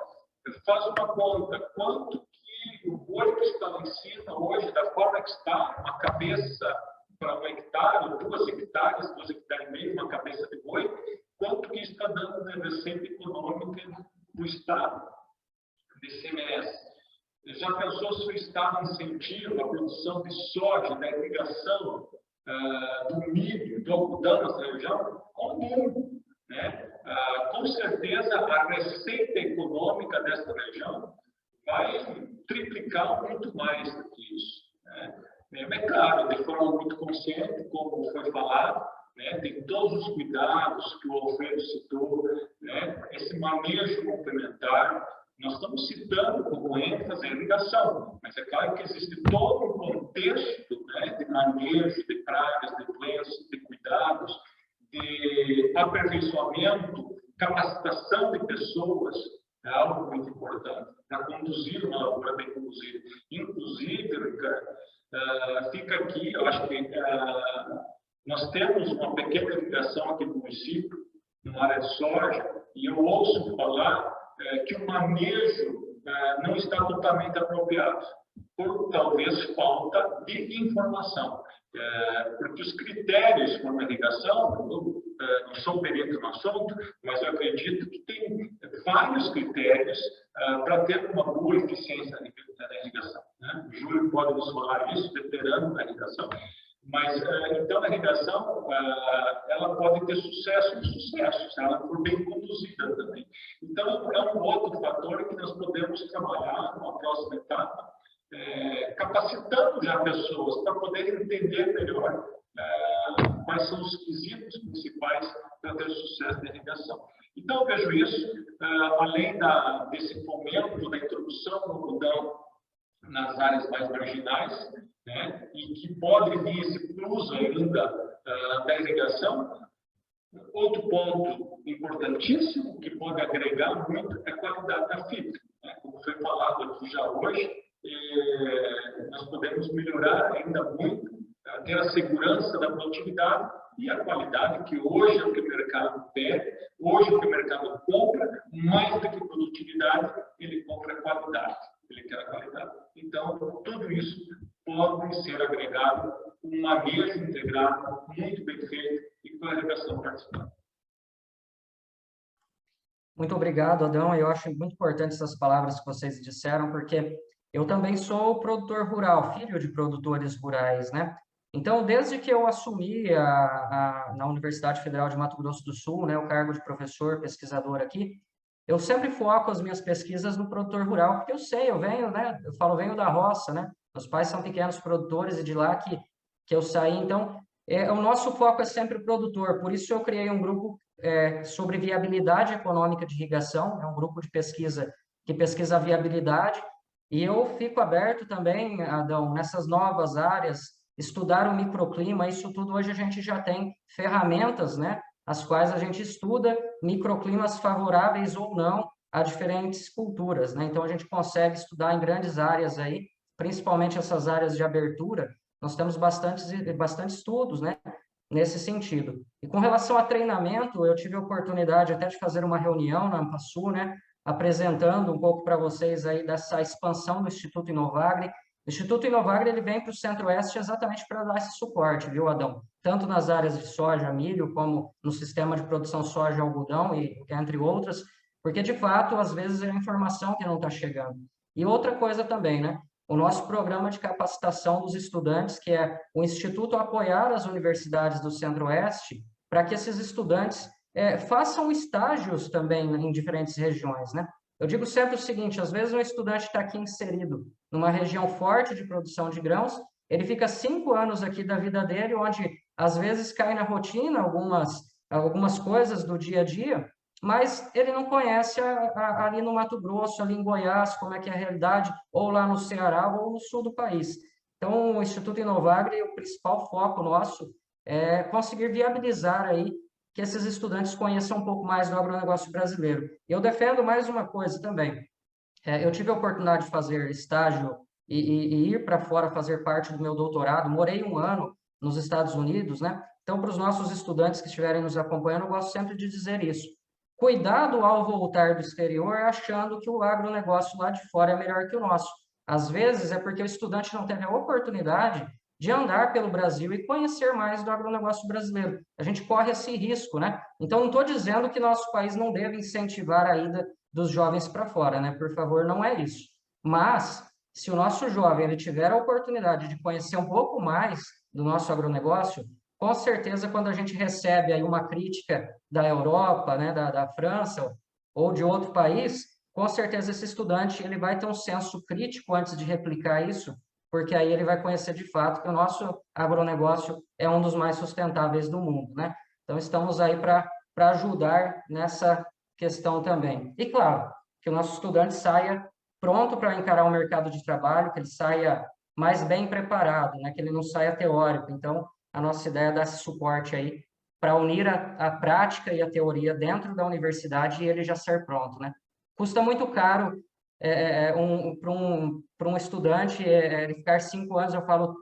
faz uma conta, quanto que o boi que está lá em cima hoje, da forma que está, uma cabeça para 1 hectare, ou 2 hectares, 2 hectares e meio, uma cabeça de boi, quanto que está dando de receita econômica do Estado, de ICMS. Já pensou se o Estado incentiva a produção de soja, da irrigação, do milho, do algodão nessa região? Algum, né? Com certeza, a receita econômica dessa região vai triplicar muito mais do que isso, né? É claro, de forma muito consciente, como foi falado, né? Tem todos os cuidados que o Alfredo citou, né? Esse manejo complementar. Nós estamos citando como ênfase a irrigação, mas é claro que existe todo um contexto, né, de manejo, de pragas, de doenças, de cuidados, de aperfeiçoamento, capacitação de pessoas, é algo muito importante para conduzir uma lavoura bem conduzida. Inclusive, Ricardo, fica aqui, eu acho que nós temos uma pequena irrigação aqui no município, numa área de soja, e eu ouço falar que o manejo não está totalmente apropriado, por talvez falta de informação. Porque os critérios para uma irrigação, eu não sou perito no assunto, mas eu acredito que tem vários critérios para ter uma boa eficiência na irrigação, né? O Júlio pode nos falar isso, veterano na irrigação. Mas, então, a irrigação, ela pode ter sucesso e insucesso, se ela for bem conduzida também. Então, é um outro fator que nós podemos trabalhar numa próxima etapa, capacitando já pessoas para poderem entender melhor quais são os quesitos principais para ter sucesso na irrigação. Então, eu vejo isso, além desse fomento, da introdução do algodão nas áreas mais marginais, né, e que pode vir esse plus ainda da irrigação. Outro ponto importantíssimo que pode agregar muito é a qualidade da fibra, né? Como foi falado aqui já hoje, nós podemos melhorar ainda muito, ter a segurança da produtividade e a qualidade, que hoje é o que o mercado pede, hoje é o que o mercado compra, mais do que produtividade, ele compra qualidade, ele quer a qualidade. Então, tudo isso pode ser agregado com um manejo integrado, muito bem feito e com a irrigação participada. Muito obrigado, Adão. Eu acho muito importante essas palavras que vocês disseram, porque eu também sou produtor rural, filho de produtores rurais, né? Então, desde que eu assumi na Universidade Federal de Mato Grosso do Sul, né, o cargo de professor, pesquisador aqui, eu sempre foco as minhas pesquisas no produtor rural, porque eu sei, eu venho, né, venho da roça, né? Meus pais são pequenos produtores e de lá que eu saí. Então, o nosso foco é sempre o produtor. Por isso, eu criei um grupo sobre viabilidade econômica de irrigação, é um grupo de pesquisa que pesquisa a viabilidade. E eu fico aberto também, Adão, nessas novas áreas, estudar o microclima. Isso tudo hoje a gente já tem ferramentas, né, as quais a gente estuda microclimas favoráveis ou não a diferentes culturas, né? Então, a gente consegue estudar em grandes áreas aí, principalmente essas áreas de abertura. Nós temos bastante estudos, né, nesse sentido. E com relação a treinamento, eu tive a oportunidade até de fazer uma reunião na Ampasul, né, apresentando um pouco para vocês aí dessa expansão do Instituto Inovagre. O Instituto Inovagre, ele vem para o Centro-Oeste exatamente para dar esse suporte, viu, Adão? Tanto nas áreas de soja, milho, como no sistema de produção soja e algodão, entre outras, porque, de fato, às vezes é a informação que não está chegando. E outra coisa também, né? O nosso programa de capacitação dos estudantes, que é o Instituto apoiar as universidades do Centro-Oeste, para que esses estudantes façam estágios também em diferentes regiões, né? Eu digo sempre o seguinte, às vezes um estudante está aqui inserido numa região forte de produção de grãos, ele fica 5 anos aqui da vida dele, onde às vezes cai na rotina algumas coisas do dia a dia, mas ele não conhece ali no Mato Grosso, ali em Goiás, como é que é a realidade, ou lá no Ceará, ou no sul do país. Então, o Instituto Inovagre, o principal foco nosso é conseguir viabilizar aí que esses estudantes conheçam um pouco mais do agronegócio brasileiro. Eu defendo mais uma coisa também. Eu tive a oportunidade de fazer estágio e ir para fora fazer parte do meu doutorado. Morei 1 ano nos Estados Unidos, né? Então, para os nossos estudantes que estiverem nos acompanhando, eu gosto sempre de dizer isso. Cuidado ao voltar do exterior achando que o agronegócio lá de fora é melhor que o nosso. Às vezes é porque o estudante não teve a oportunidade de andar pelo Brasil e conhecer mais do agronegócio brasileiro. A gente corre esse risco, né? Então, não estou dizendo que nosso país não deve incentivar a ida dos jovens para fora, né? Por favor, não é isso. Mas, se o nosso jovem ele tiver a oportunidade de conhecer um pouco mais do nosso agronegócio, com certeza, quando a gente recebe aí uma crítica da Europa, né, da França ou de outro país, com certeza esse estudante ele vai ter um senso crítico antes de replicar isso, porque aí ele vai conhecer de fato que o nosso agronegócio é um dos mais sustentáveis do mundo, né? Então, estamos aí para ajudar nessa questão também. E, claro, que o nosso estudante saia pronto para encarar o mercado de trabalho, que ele saia mais bem preparado, né? Que ele não saia teórico. Então, a nossa ideia é dar esse suporte aí para unir a prática e a teoria dentro da universidade e ele já ser pronto, né? Custa muito caro para um estudante ele ficar 5 anos, eu falo,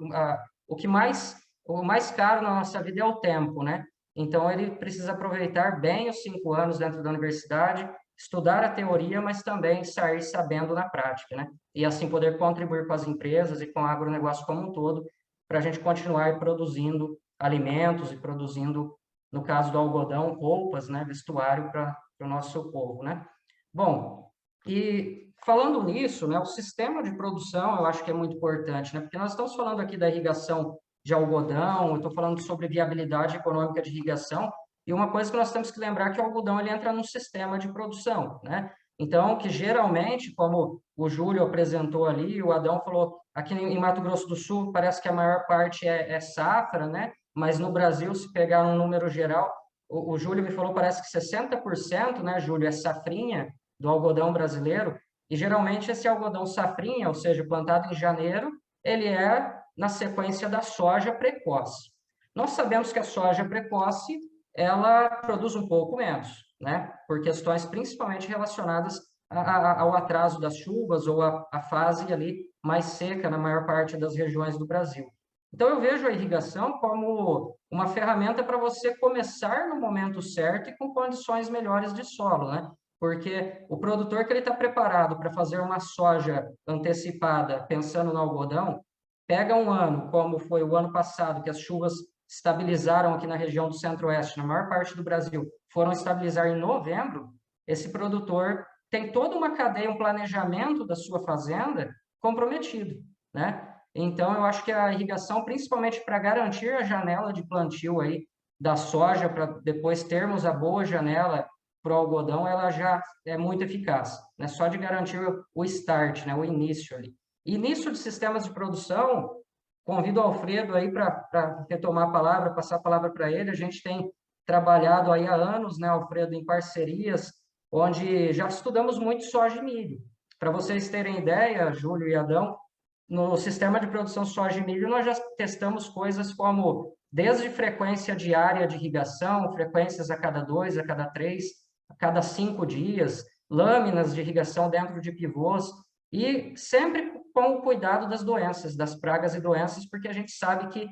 o mais caro na nossa vida é o tempo, né? Então, ele precisa aproveitar bem os 5 anos dentro da universidade, estudar a teoria, mas também sair sabendo na prática, né? E assim poder contribuir com as empresas e com o agronegócio como um todo, para a gente continuar produzindo alimentos e produzindo, no caso do algodão, roupas, né? Vestuário para o nosso povo, né? Bom, e falando nisso, né, o sistema de produção eu acho que é muito importante, né? Porque nós estamos falando aqui da irrigação de algodão, eu estou falando sobre viabilidade econômica de irrigação, e uma coisa que nós temos que lembrar é que o algodão ele entra num sistema de produção, né? Então, que geralmente, como o Júlio apresentou ali, o Adão falou, aqui em Mato Grosso do Sul parece que a maior parte é safra, né? Mas no Brasil, se pegar um número geral, o Júlio me falou, parece que 60%, né, Júlio, é safrinha do algodão brasileiro, e geralmente esse algodão safrinha, ou seja, plantado em janeiro, ele é na sequência da soja precoce. Nós sabemos que a soja precoce, ela produz um pouco menos, né? Por questões principalmente relacionadas ao atraso das chuvas ou a fase ali mais seca na maior parte das regiões do Brasil. Então, eu vejo a irrigação como uma ferramenta para você começar no momento certo e com condições melhores de solo, né? Porque o produtor que ele está preparado para fazer uma soja antecipada, pensando no algodão, pega um ano, como foi o ano passado, que as chuvas estabilizaram aqui na região do Centro-Oeste, na maior parte do Brasil, foram estabilizar em novembro, esse produtor tem toda uma cadeia, um planejamento da sua fazenda comprometido, né? Então, eu acho que a irrigação, principalmente para garantir a janela de plantio aí da soja, para depois termos a boa janela para o algodão, ela já é muito eficaz, né? Só de garantir o start, né? O início ali. Início de sistemas de produção, convido o Alfredo aí para retomar a palavra, passar a palavra para ele. A gente tem trabalhado aí há anos, né, Alfredo, em parcerias, onde já estudamos muito soja e milho. Para vocês terem ideia, Júlio e Adão, no sistema de produção soja e milho, nós já testamos coisas como desde frequência diária de irrigação, frequências a cada 2, a cada 3, a cada 5 dias, lâminas de irrigação dentro de pivôs, e sempre com o cuidado das doenças, das pragas e doenças, porque a gente sabe que,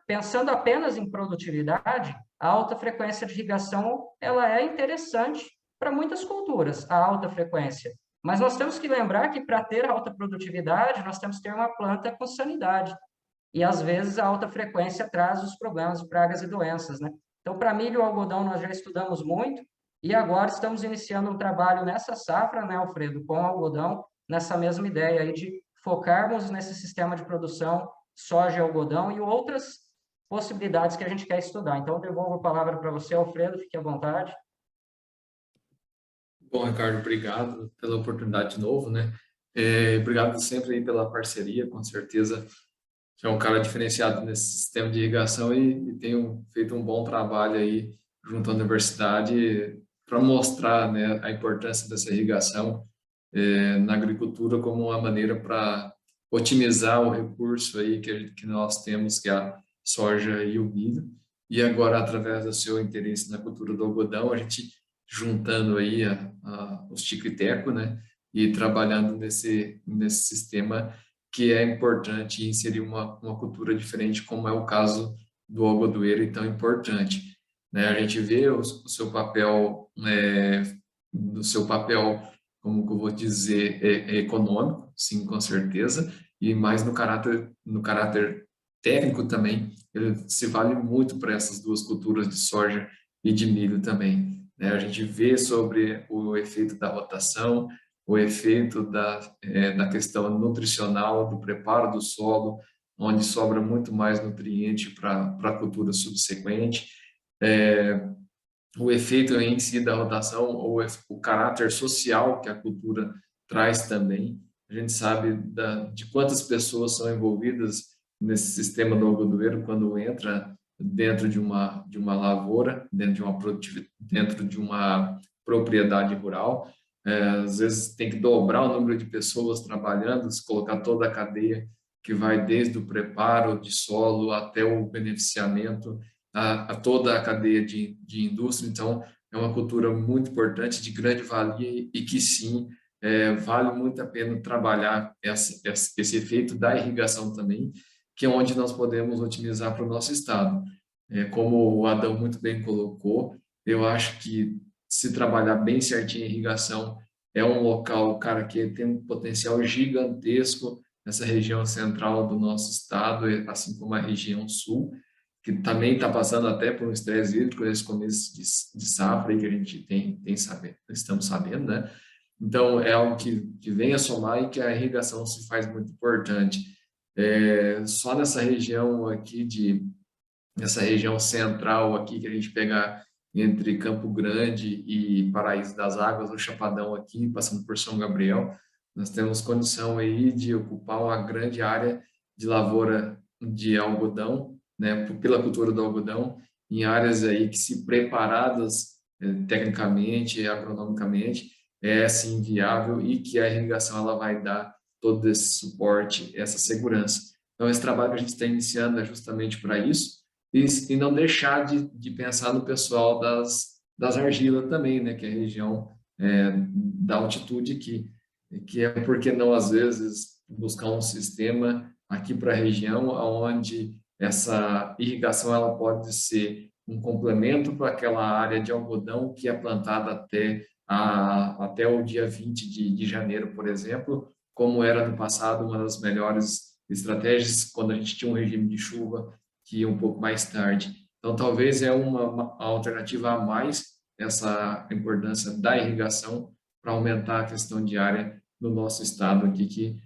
pensando apenas em produtividade, a alta frequência de irrigação ela é interessante para muitas culturas, a alta frequência. Mas nós temos que lembrar que para ter alta produtividade, nós temos que ter uma planta com sanidade. E, às vezes, a alta frequência traz os problemas de pragas e doenças, né? Então, para milho e algodão, nós já estudamos muito, e agora estamos iniciando um trabalho nessa safra, né, Alfredo, com algodão, nessa mesma ideia aí de focarmos nesse sistema de produção soja e algodão e outras possibilidades que a gente quer estudar. Então, eu devolvo a palavra para você, Alfredo, fique à vontade. Bom, Ricardo, obrigado pela oportunidade de novo, né? Obrigado sempre aí pela parceria, com certeza você é um cara diferenciado nesse sistema de irrigação e tem feito um bom trabalho aí junto à universidade para mostrar, né, a importância dessa irrigação na agricultura como uma maneira para otimizar o recurso aí que nós temos, que é a soja e o milho. E agora, através do seu interesse na cultura do algodão, a gente juntando aí os tico e teco, né, e trabalhando nesse sistema que é importante inserir uma cultura diferente, como é o caso do algodoeiro, e tão importante, né? A gente vê o seu papel como que eu vou dizer, econômico, sim, com certeza, e mais no caráter técnico também, ele se vale muito para essas duas culturas de soja e de milho também, né? A gente vê sobre o efeito da rotação, o efeito da questão nutricional, do preparo do solo, onde sobra muito mais nutriente para a cultura subsequente, o efeito em si da rotação, ou o caráter social que a cultura traz também. A gente sabe de quantas pessoas são envolvidas nesse sistema do algodoeiro quando entra dentro de uma lavoura, dentro de uma propriedade rural. Às vezes tem que dobrar o número de pessoas trabalhando, se colocar toda a cadeia que vai desde o preparo de solo até o beneficiamento, a toda a cadeia de indústria. Então, é uma cultura muito importante, de grande valia e que, sim, vale muito a pena trabalhar esse efeito da irrigação também, que é onde nós podemos otimizar para o nosso estado. Como o Adão muito bem colocou, eu acho que se trabalhar bem certinho a irrigação, é um local, cara, que tem um potencial gigantesco nessa região central do nosso estado, assim como a região sul, que também está passando até por um estresse hídrico nesse começo de safra aí que a gente estamos sabendo, né? Então, é algo que vem a somar e que a irrigação se faz muito importante. Só nessa região aqui nessa região central aqui, que a gente pegar entre Campo Grande e Paraíso das Águas, o Chapadão aqui, passando por São Gabriel, nós temos condição aí de ocupar uma grande área de lavoura de algodão, né, pela cultura do algodão, em áreas aí que, se preparadas tecnicamente e agronomicamente, é sim viável, e que a irrigação ela vai dar todo esse suporte, essa segurança. Então, esse trabalho que a gente está iniciando é justamente para isso, e não deixar de pensar no pessoal das argilas também, né, que é a região da altitude, que é, por que não, às vezes, buscar um sistema aqui para a região onde essa irrigação ela pode ser um complemento para aquela área de algodão que é plantada até o dia 20 de janeiro, por exemplo, como era no passado uma das melhores estratégias, quando a gente tinha um regime de chuva que ia um pouco mais tarde. Então, talvez uma alternativa a mais essa importância da irrigação para aumentar a questão de área no nosso estado aqui, que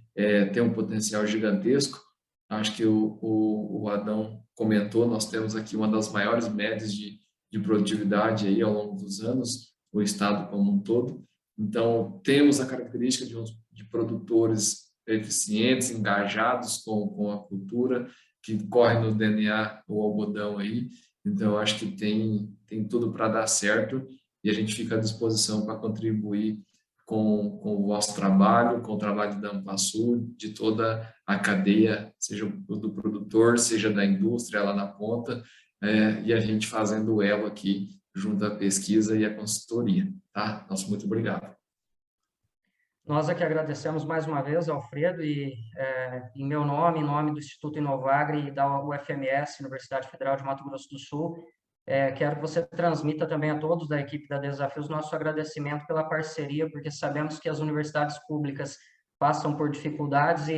tem um potencial gigantesco. Acho que o Adão comentou, nós temos aqui uma das maiores médias de produtividade aí ao longo dos anos, o estado como um todo. Então, temos a característica de produtores eficientes, engajados com a cultura, que corre no DNA o algodão aí. Então, acho que tem tudo para dar certo, e a gente fica à disposição para contribuir com o vosso trabalho, com o trabalho da Ampasul, de toda a cadeia, seja do produtor, seja da indústria lá na ponta, e a gente fazendo o elo aqui junto à pesquisa e à consultoria, tá? Nosso muito obrigado. Nós aqui agradecemos mais uma vez, Alfredo, e em meu nome, em nome do Instituto Inovagre e da UFMS, Universidade Federal de Mato Grosso do Sul, quero que você transmita também a todos da equipe da Desafios nosso agradecimento pela parceria, porque sabemos que as universidades públicas passam por dificuldades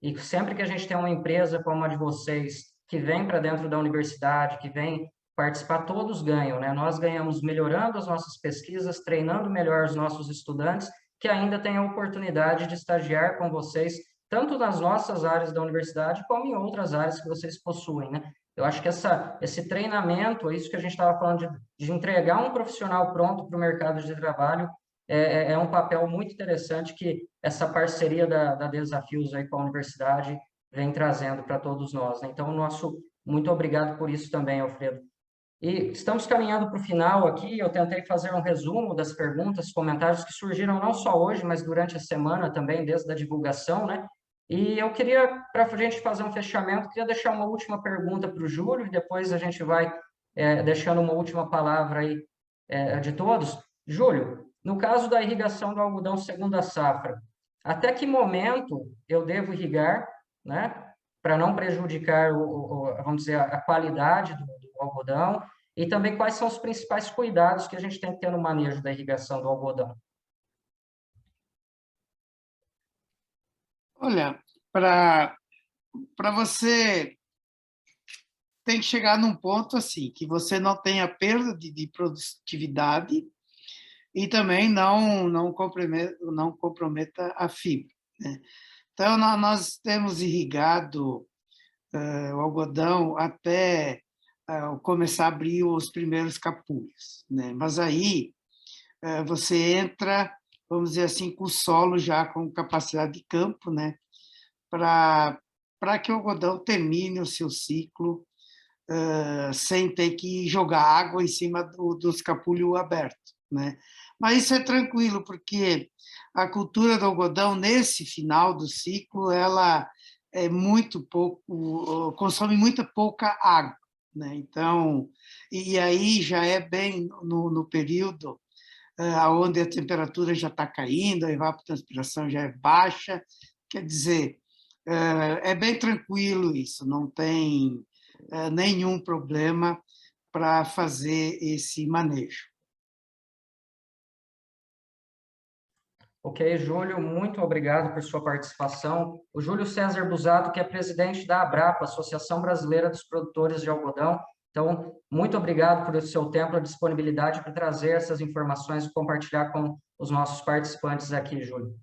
e sempre que a gente tem uma empresa como a de vocês, que vem para dentro da universidade, que vem participar, todos ganham, né? Nós ganhamos melhorando as nossas pesquisas, treinando melhor os nossos estudantes, que ainda têm a oportunidade de estagiar com vocês, tanto nas nossas áreas da universidade, como em outras áreas que vocês possuem, né? Eu acho que esse treinamento, é isso que a gente estava falando, de entregar um profissional pronto para o mercado de trabalho, é um papel muito interessante que essa parceria da Desafios aí com a universidade vem trazendo para todos nós, né? Então, muito obrigado por isso também, Alfredo. E estamos caminhando para o final aqui. Eu tentei fazer um resumo das perguntas, comentários que surgiram não só hoje, mas durante a semana também, desde a divulgação, né? E eu queria, para a gente fazer um fechamento, queria deixar uma última pergunta para o Júlio, e depois a gente vai deixando uma última palavra aí de todos. Júlio, no caso da irrigação do algodão segunda safra, até que momento eu devo irrigar, né? Para não prejudicar, vamos dizer, a qualidade do algodão, e também quais são os principais cuidados que a gente tem que ter no manejo da irrigação do algodão? Olha, para você tem que chegar num ponto assim, que você não tenha perda de produtividade e também não comprometa a fibra, né? Então, nós temos irrigado o algodão até começar a abrir os primeiros capulhos, né? Mas aí você entra, vamos dizer assim, com o solo já com capacidade de campo, né? Para que o algodão termine o seu ciclo sem ter que jogar água em cima dos capulhos abertos, né? Mas isso é tranquilo, porque a cultura do algodão, nesse final do ciclo, ela é muito pouco, consome muito pouca água, né? Então, e aí já é bem no período onde a temperatura já está caindo, a evapotranspiração já é baixa, quer dizer, é bem tranquilo isso, não tem nenhum problema para fazer esse manejo. Ok, Júlio, muito obrigado por sua participação. O Júlio César Busato, que é presidente da Abrapa, Associação Brasileira dos Produtores de Algodão. Então, muito obrigado por seu tempo e disponibilidade para trazer essas informações e compartilhar com os nossos participantes aqui, Júlio.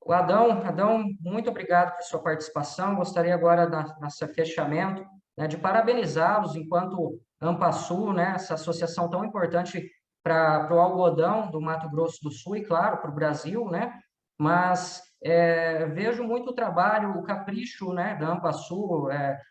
O Adão, muito obrigado por sua participação. Gostaria agora, nesse fechamento, né, de parabenizá-los enquanto Ampasul, né, essa associação tão importante para o algodão do Mato Grosso do Sul e, claro, para o Brasil, né? Mas vejo muito o trabalho, o capricho, né, da Ampasul.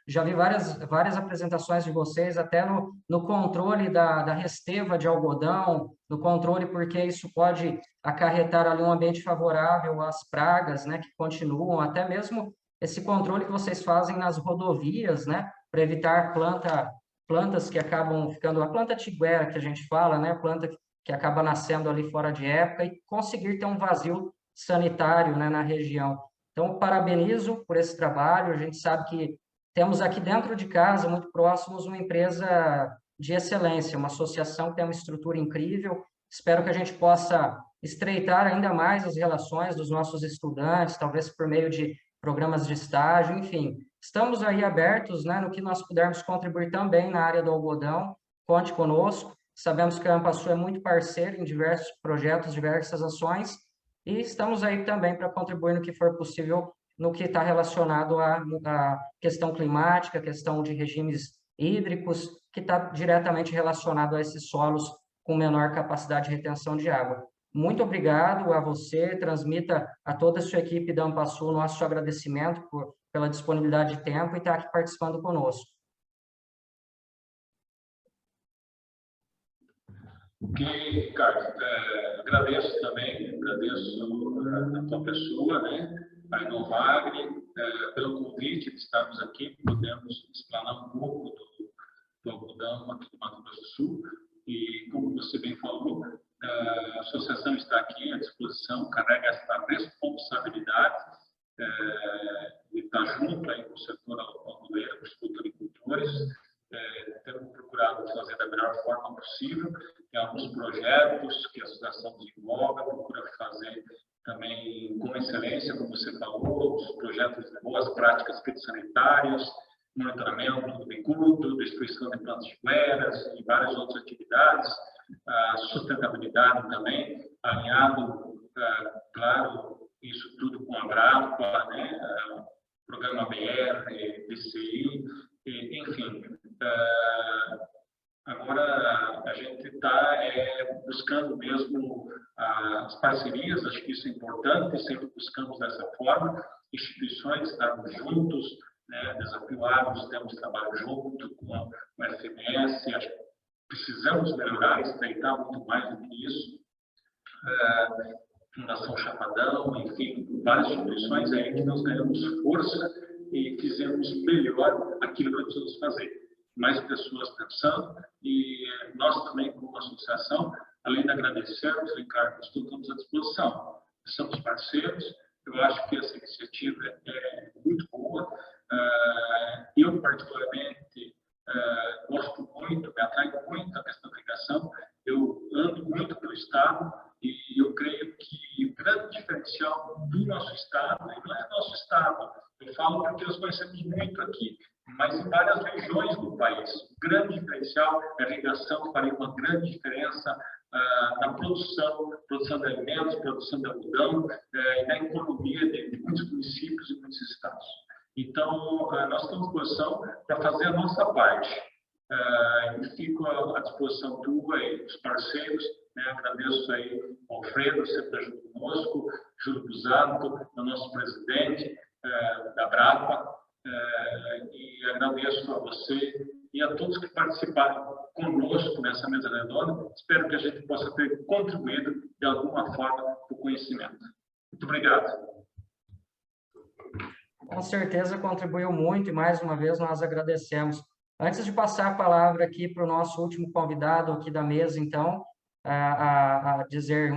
Já vi várias apresentações de vocês, até no controle da resteva de algodão, no controle porque isso pode acarretar ali um ambiente favorável às pragas, né, que continuam, até mesmo esse controle que vocês fazem nas rodovias, né, para evitar plantas que acabam ficando, a planta tiguera que a gente fala, né, planta que acaba nascendo ali fora de época e conseguir ter um vazio sanitário, né, na região. Então, parabenizo por esse trabalho. A gente sabe que temos aqui dentro de casa, muito próximos, uma empresa de excelência, uma associação que tem uma estrutura incrível. Espero que a gente possa estreitar ainda mais as relações dos nossos estudantes, talvez por meio de programas de estágio, enfim. Estamos aí abertos, né, no que nós pudermos contribuir também na área do algodão. Conte conosco. Sabemos que a Ampasul é muito parceira em diversos projetos, diversas ações, e estamos aí também para contribuir no que for possível no que está relacionado à questão climática, questão de regimes hídricos, que está diretamente relacionado a esses solos com menor capacidade de retenção de água. Muito obrigado a você, transmita a toda a sua equipe da Ampasul nosso agradecimento pela disponibilidade de tempo e estar aqui participando conosco. Ok, Ricardo, agradeço também, a tua pessoa, né, a Inovagre, pelo convite de estarmos aqui, podemos explanar um pouco do algodão aqui do Mato Grosso do Sul, e como você bem falou, a associação está aqui à disposição, carrega essa responsabilidade de estar junto aí com o setor algodoeiro, com os produtores, temos procurado fazer da melhor forma possível. Tem alguns projetos que a associação desenvolve, procura fazer também com excelência, como você falou, os projetos de boas práticas fitossanitárias, monitoramento do bicudo, destruição de plantas tigueras e várias outras atividades, a sustentabilidade também, alinhado, claro, isso tudo com a Abrapa, né, programa BR, DCI, enfim. Agora a gente está buscando mesmo as parcerias, acho que isso é importante, sempre buscamos dessa forma, instituições estarmos juntos, né, desafiados, temos trabalho junto com o FMS, acho que precisamos melhorar, estreitar muito mais do que isso. Fundação Chapadão, enfim, várias instituições aí que nós ganhamos força e fizemos melhor aquilo que precisamos fazer. Mais pessoas pensando, e nós também, como associação, além de agradecermos, Ricardo, estamos à disposição. Somos parceiros, eu acho que essa iniciativa é muito boa. Eu, particularmente, gosto muito, me atrai muito a questão da irrigação. Eu ando muito pelo Estado e eu creio que grande diferencial do nosso estado, e não é nosso estado, eu falo porque nós conhecemos muito aqui, mas em várias regiões do país. O grande diferencial é a irrigação, que faria uma grande diferença na produção de alimentos, produção de algodão e na economia de muitos municípios e muitos estados. Então, nós estamos à disposição para fazer a nossa parte. E fico à disposição tua e dos parceiros, né? Agradeço aí ao Alfredo, sempre junto conosco, Júlio Busato, o nosso presidente da Brapa, e agradeço a você e a todos que participaram conosco nessa mesa redonda. Espero que a gente possa ter contribuído de alguma forma para o conhecimento. Muito obrigado. Com certeza contribuiu muito e, mais uma vez, nós agradecemos. Antes de passar a palavra aqui para o nosso último convidado aqui da mesa, então, a dizer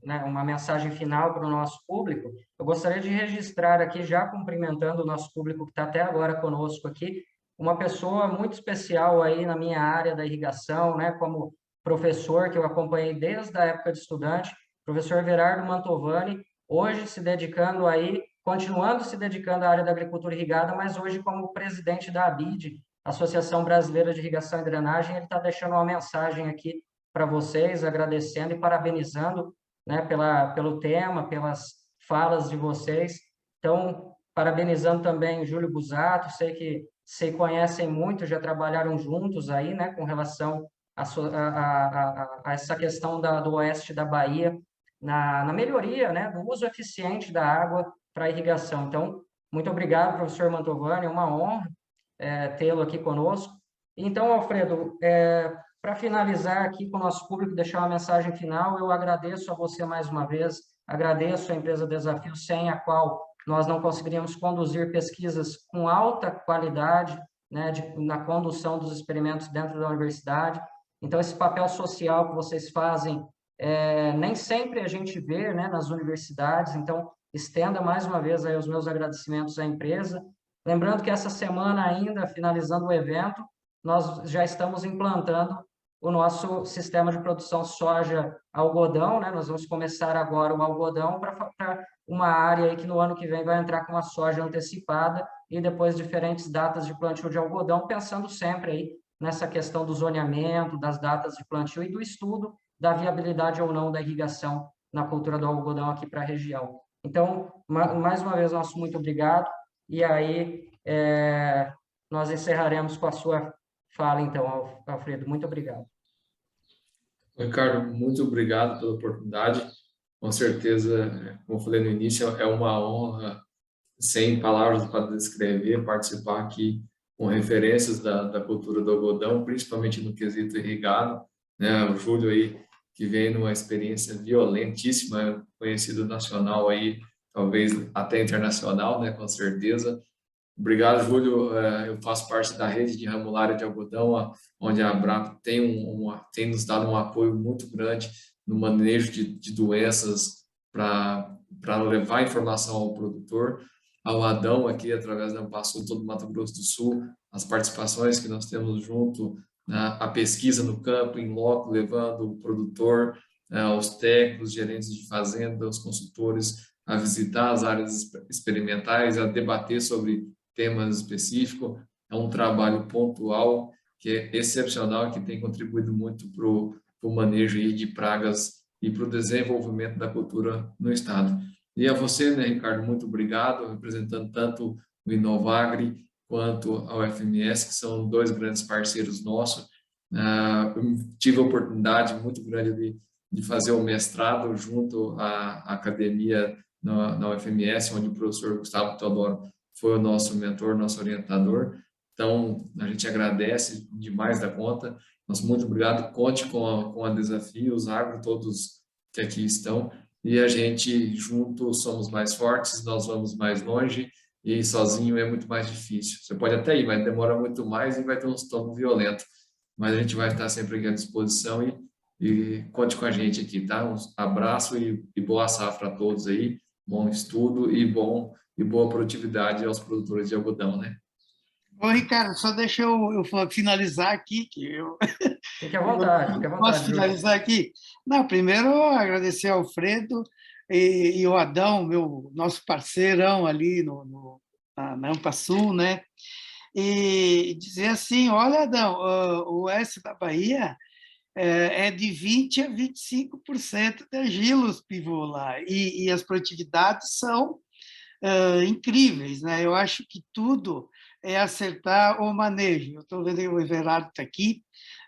né, uma mensagem final para o nosso público, eu gostaria de registrar aqui, já cumprimentando o nosso público que está até agora conosco aqui, uma pessoa muito especial aí na minha área da irrigação, né, como professor que eu acompanhei desde a época de estudante, professor Everardo Mantovani, hoje se dedicando aí, continuando se dedicando à área da agricultura irrigada, mas hoje como presidente da ABID, Associação Brasileira de Irrigação e Drenagem. Ele está deixando uma mensagem aqui para vocês, agradecendo e parabenizando, né, pelo tema, pelas falas de vocês. Então, parabenizando também o Júlio Busato, sei que se conhecem muito, já trabalharam juntos aí, né, com relação a essa questão do oeste da Bahia, na melhoria, né, do uso eficiente da água para irrigação. Então, muito obrigado, professor Mantovani, é uma honra tê-lo aqui conosco. Então, Alfredo, para finalizar aqui com o nosso público, deixar uma mensagem final, eu agradeço a você mais uma vez, agradeço a empresa Desafio, sem a qual nós não conseguiríamos conduzir pesquisas com alta qualidade, né, na condução dos experimentos dentro da universidade. Então, esse papel social que vocês fazem, nem sempre a gente vê, né, nas universidades. Então, estenda mais uma vez aí os meus agradecimentos à empresa. Lembrando que essa semana ainda, finalizando o evento, nós já estamos implantando o nosso sistema de produção soja-algodão, né? Nós vamos começar agora o algodão para uma área aí que no ano que vem vai entrar com a soja antecipada e depois diferentes datas de plantio de algodão, pensando sempre aí nessa questão do zoneamento, das datas de plantio e do estudo da viabilidade ou não da irrigação na cultura do algodão aqui para a região. Então, mais uma vez, nosso muito obrigado. E aí, nós encerraremos com a sua fala, então, Alfredo. Muito obrigado. Ricardo, muito obrigado pela oportunidade. Com certeza, como eu falei no início, é uma honra, sem palavras para descrever, participar aqui com referências da cultura do algodão, principalmente no quesito irrigado, né? O Júlio aí, que vem numa experiência violentíssima, conhecido nacional aí, talvez até internacional, né, com certeza. Obrigado, Júlio. Eu faço parte da rede de ramulária de algodão, onde a Brapa tem nos dado um apoio muito grande no manejo de doenças para levar informação ao produtor. Ao Adão, aqui, através da Ampasul, todo o Mato Grosso do Sul, as participações que nós temos junto, a pesquisa no campo, em loco, levando o produtor, os técnicos, gerentes de fazenda, os consultores, a visitar as áreas experimentais, a debater sobre temas específicos. É um trabalho pontual, que é excepcional, que tem contribuído muito para o manejo aí de pragas e para o desenvolvimento da cultura no estado. E a você, né, Ricardo, muito obrigado, representando tanto o Inovagri quanto a UFMS, que são dois grandes parceiros nossos. Eu tive a oportunidade muito grande de fazer o mestrado junto à academia na UFMS, onde o professor Gustavo Teodoro foi o nosso mentor, nosso orientador. Então, a gente agradece demais da conta. Nosso muito obrigado. Conte com a Desafio, os agro, todos que aqui estão. E a gente, juntos, somos mais fortes, nós vamos mais longe, e sozinho é muito mais difícil. Você pode até ir, mas demora muito mais e vai ter um estômago violento. Mas a gente vai estar sempre aqui à disposição e conte com a gente aqui, tá? Um abraço e boa safra a todos aí, bom estudo e boa produtividade aos produtores de algodão, né? Ô, Ricardo, só deixa eu finalizar aqui, que eu... Fique à vontade, fique à vontade. Posso finalizar aqui? Não, primeiro, agradecer ao Alfredo, e o Adão, nosso parceirão ali na Ampasul, né? E dizer assim, olha, Adão, o oeste da Bahia é de 20% a 25% de argilos pivô lá, e as produtividades são incríveis, né? Eu acho que tudo é acertar o manejo. Eu estou vendo que o Everardo está aqui.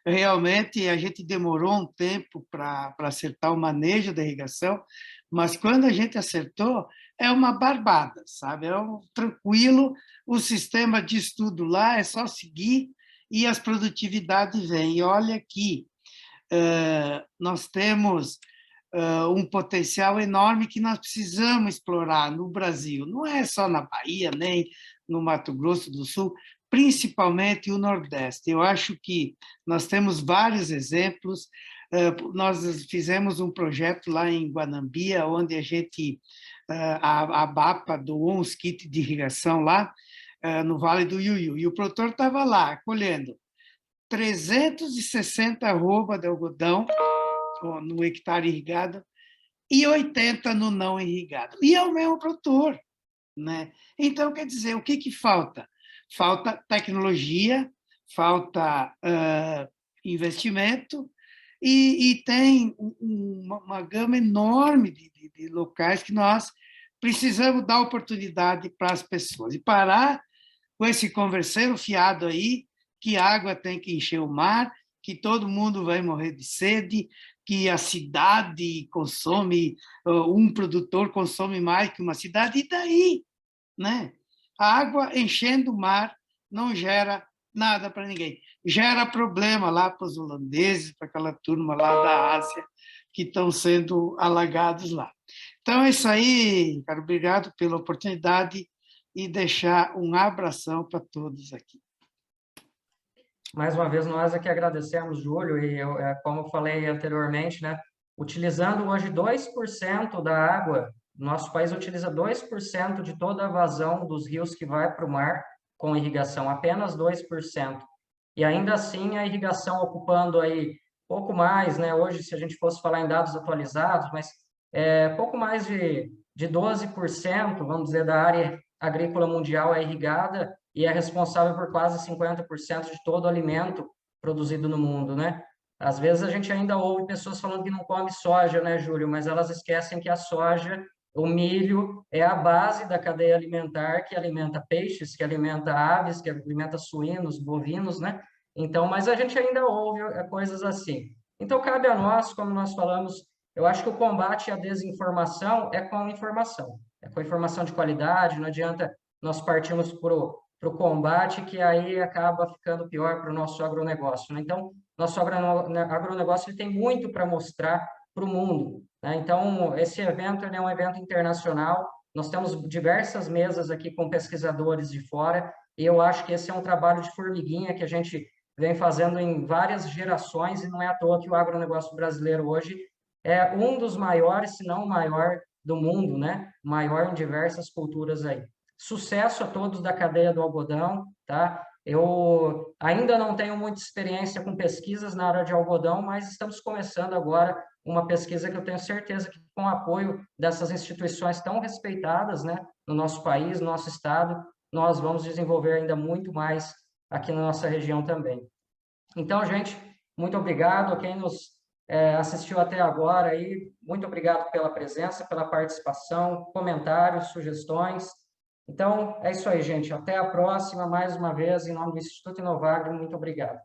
Realmente, a gente demorou um tempo para acertar o manejo da irrigação, mas quando a gente acertou, é uma barbada, sabe? Tranquilo, o sistema de estudo lá é só seguir e as produtividades vêm. E olha aqui, nós temos um potencial enorme que nós precisamos explorar no Brasil. Não é só na Bahia, nem no Mato Grosso do Sul, principalmente o Nordeste. Eu acho que nós temos vários exemplos. Nós fizemos um projeto lá em Guanambia, onde a BAPA doou uns kits de irrigação lá, no Vale do Iuiú, e o produtor estava lá, colhendo 360 arroba de algodão no hectare irrigado e 80 no não irrigado. E é o mesmo produtor, né? Então, quer dizer, o que falta? Falta tecnologia, falta investimento, e tem uma gama enorme de locais que nós precisamos dar oportunidade para as pessoas. E parar com esse converseiro fiado aí, que a água tem que encher o mar, que todo mundo vai morrer de sede, que a cidade consome, um produtor consome mais que uma cidade, e daí? Né? A água enchendo o mar não gera nada para ninguém. Gera problema lá para os holandeses, para aquela turma lá da Ásia, que estão sendo alagados lá. Então, é isso aí, cara. Obrigado pela oportunidade e deixar um abração para todos aqui. Mais uma vez, nós aqui agradecemos, Júlio, e como eu falei anteriormente, né, utilizando hoje 2% da água, nosso país utiliza 2% de toda a vazão dos rios que vai para o mar com irrigação, apenas 2%. E ainda assim, a irrigação ocupando aí pouco mais, né, hoje, se a gente fosse falar em dados atualizados, mas pouco mais de 12%, vamos dizer, da área agrícola mundial é irrigada, e é responsável por quase 50% de todo o alimento produzido no mundo, né? Às vezes a gente ainda ouve pessoas falando que não come soja, né, Júlio? Mas elas esquecem que a soja, o milho, é a base da cadeia alimentar, que alimenta peixes, que alimenta aves, que alimenta suínos, bovinos, né? Então, mas a gente ainda ouve coisas assim. Então, cabe a nós, como nós falamos, eu acho que o combate à desinformação é com informação de qualidade, não adianta nós partirmos para o combate, que aí acaba ficando pior para o nosso agronegócio, né? Então, nosso agronegócio ele tem muito para mostrar para o mundo, né? Então, esse evento ele é um evento internacional, nós temos diversas mesas aqui com pesquisadores de fora, e eu acho que esse é um trabalho de formiguinha que a gente vem fazendo em várias gerações, e não é à toa que o agronegócio brasileiro hoje é um dos maiores, se não o maior do mundo, né? Maior em diversas culturas aí. Sucesso a todos da cadeia do algodão, tá? Eu ainda não tenho muita experiência com pesquisas na área de algodão, mas estamos começando agora uma pesquisa que eu tenho certeza que, com o apoio dessas instituições tão respeitadas, né, no nosso país, no nosso estado, nós vamos desenvolver ainda muito mais aqui na nossa região também. Então, gente, muito obrigado a quem nos assistiu até agora aí, muito obrigado pela presença, pela participação, comentários, sugestões. Então, é isso aí, gente. Até a próxima, mais uma vez, em nome do Instituto Inovagro, muito obrigado.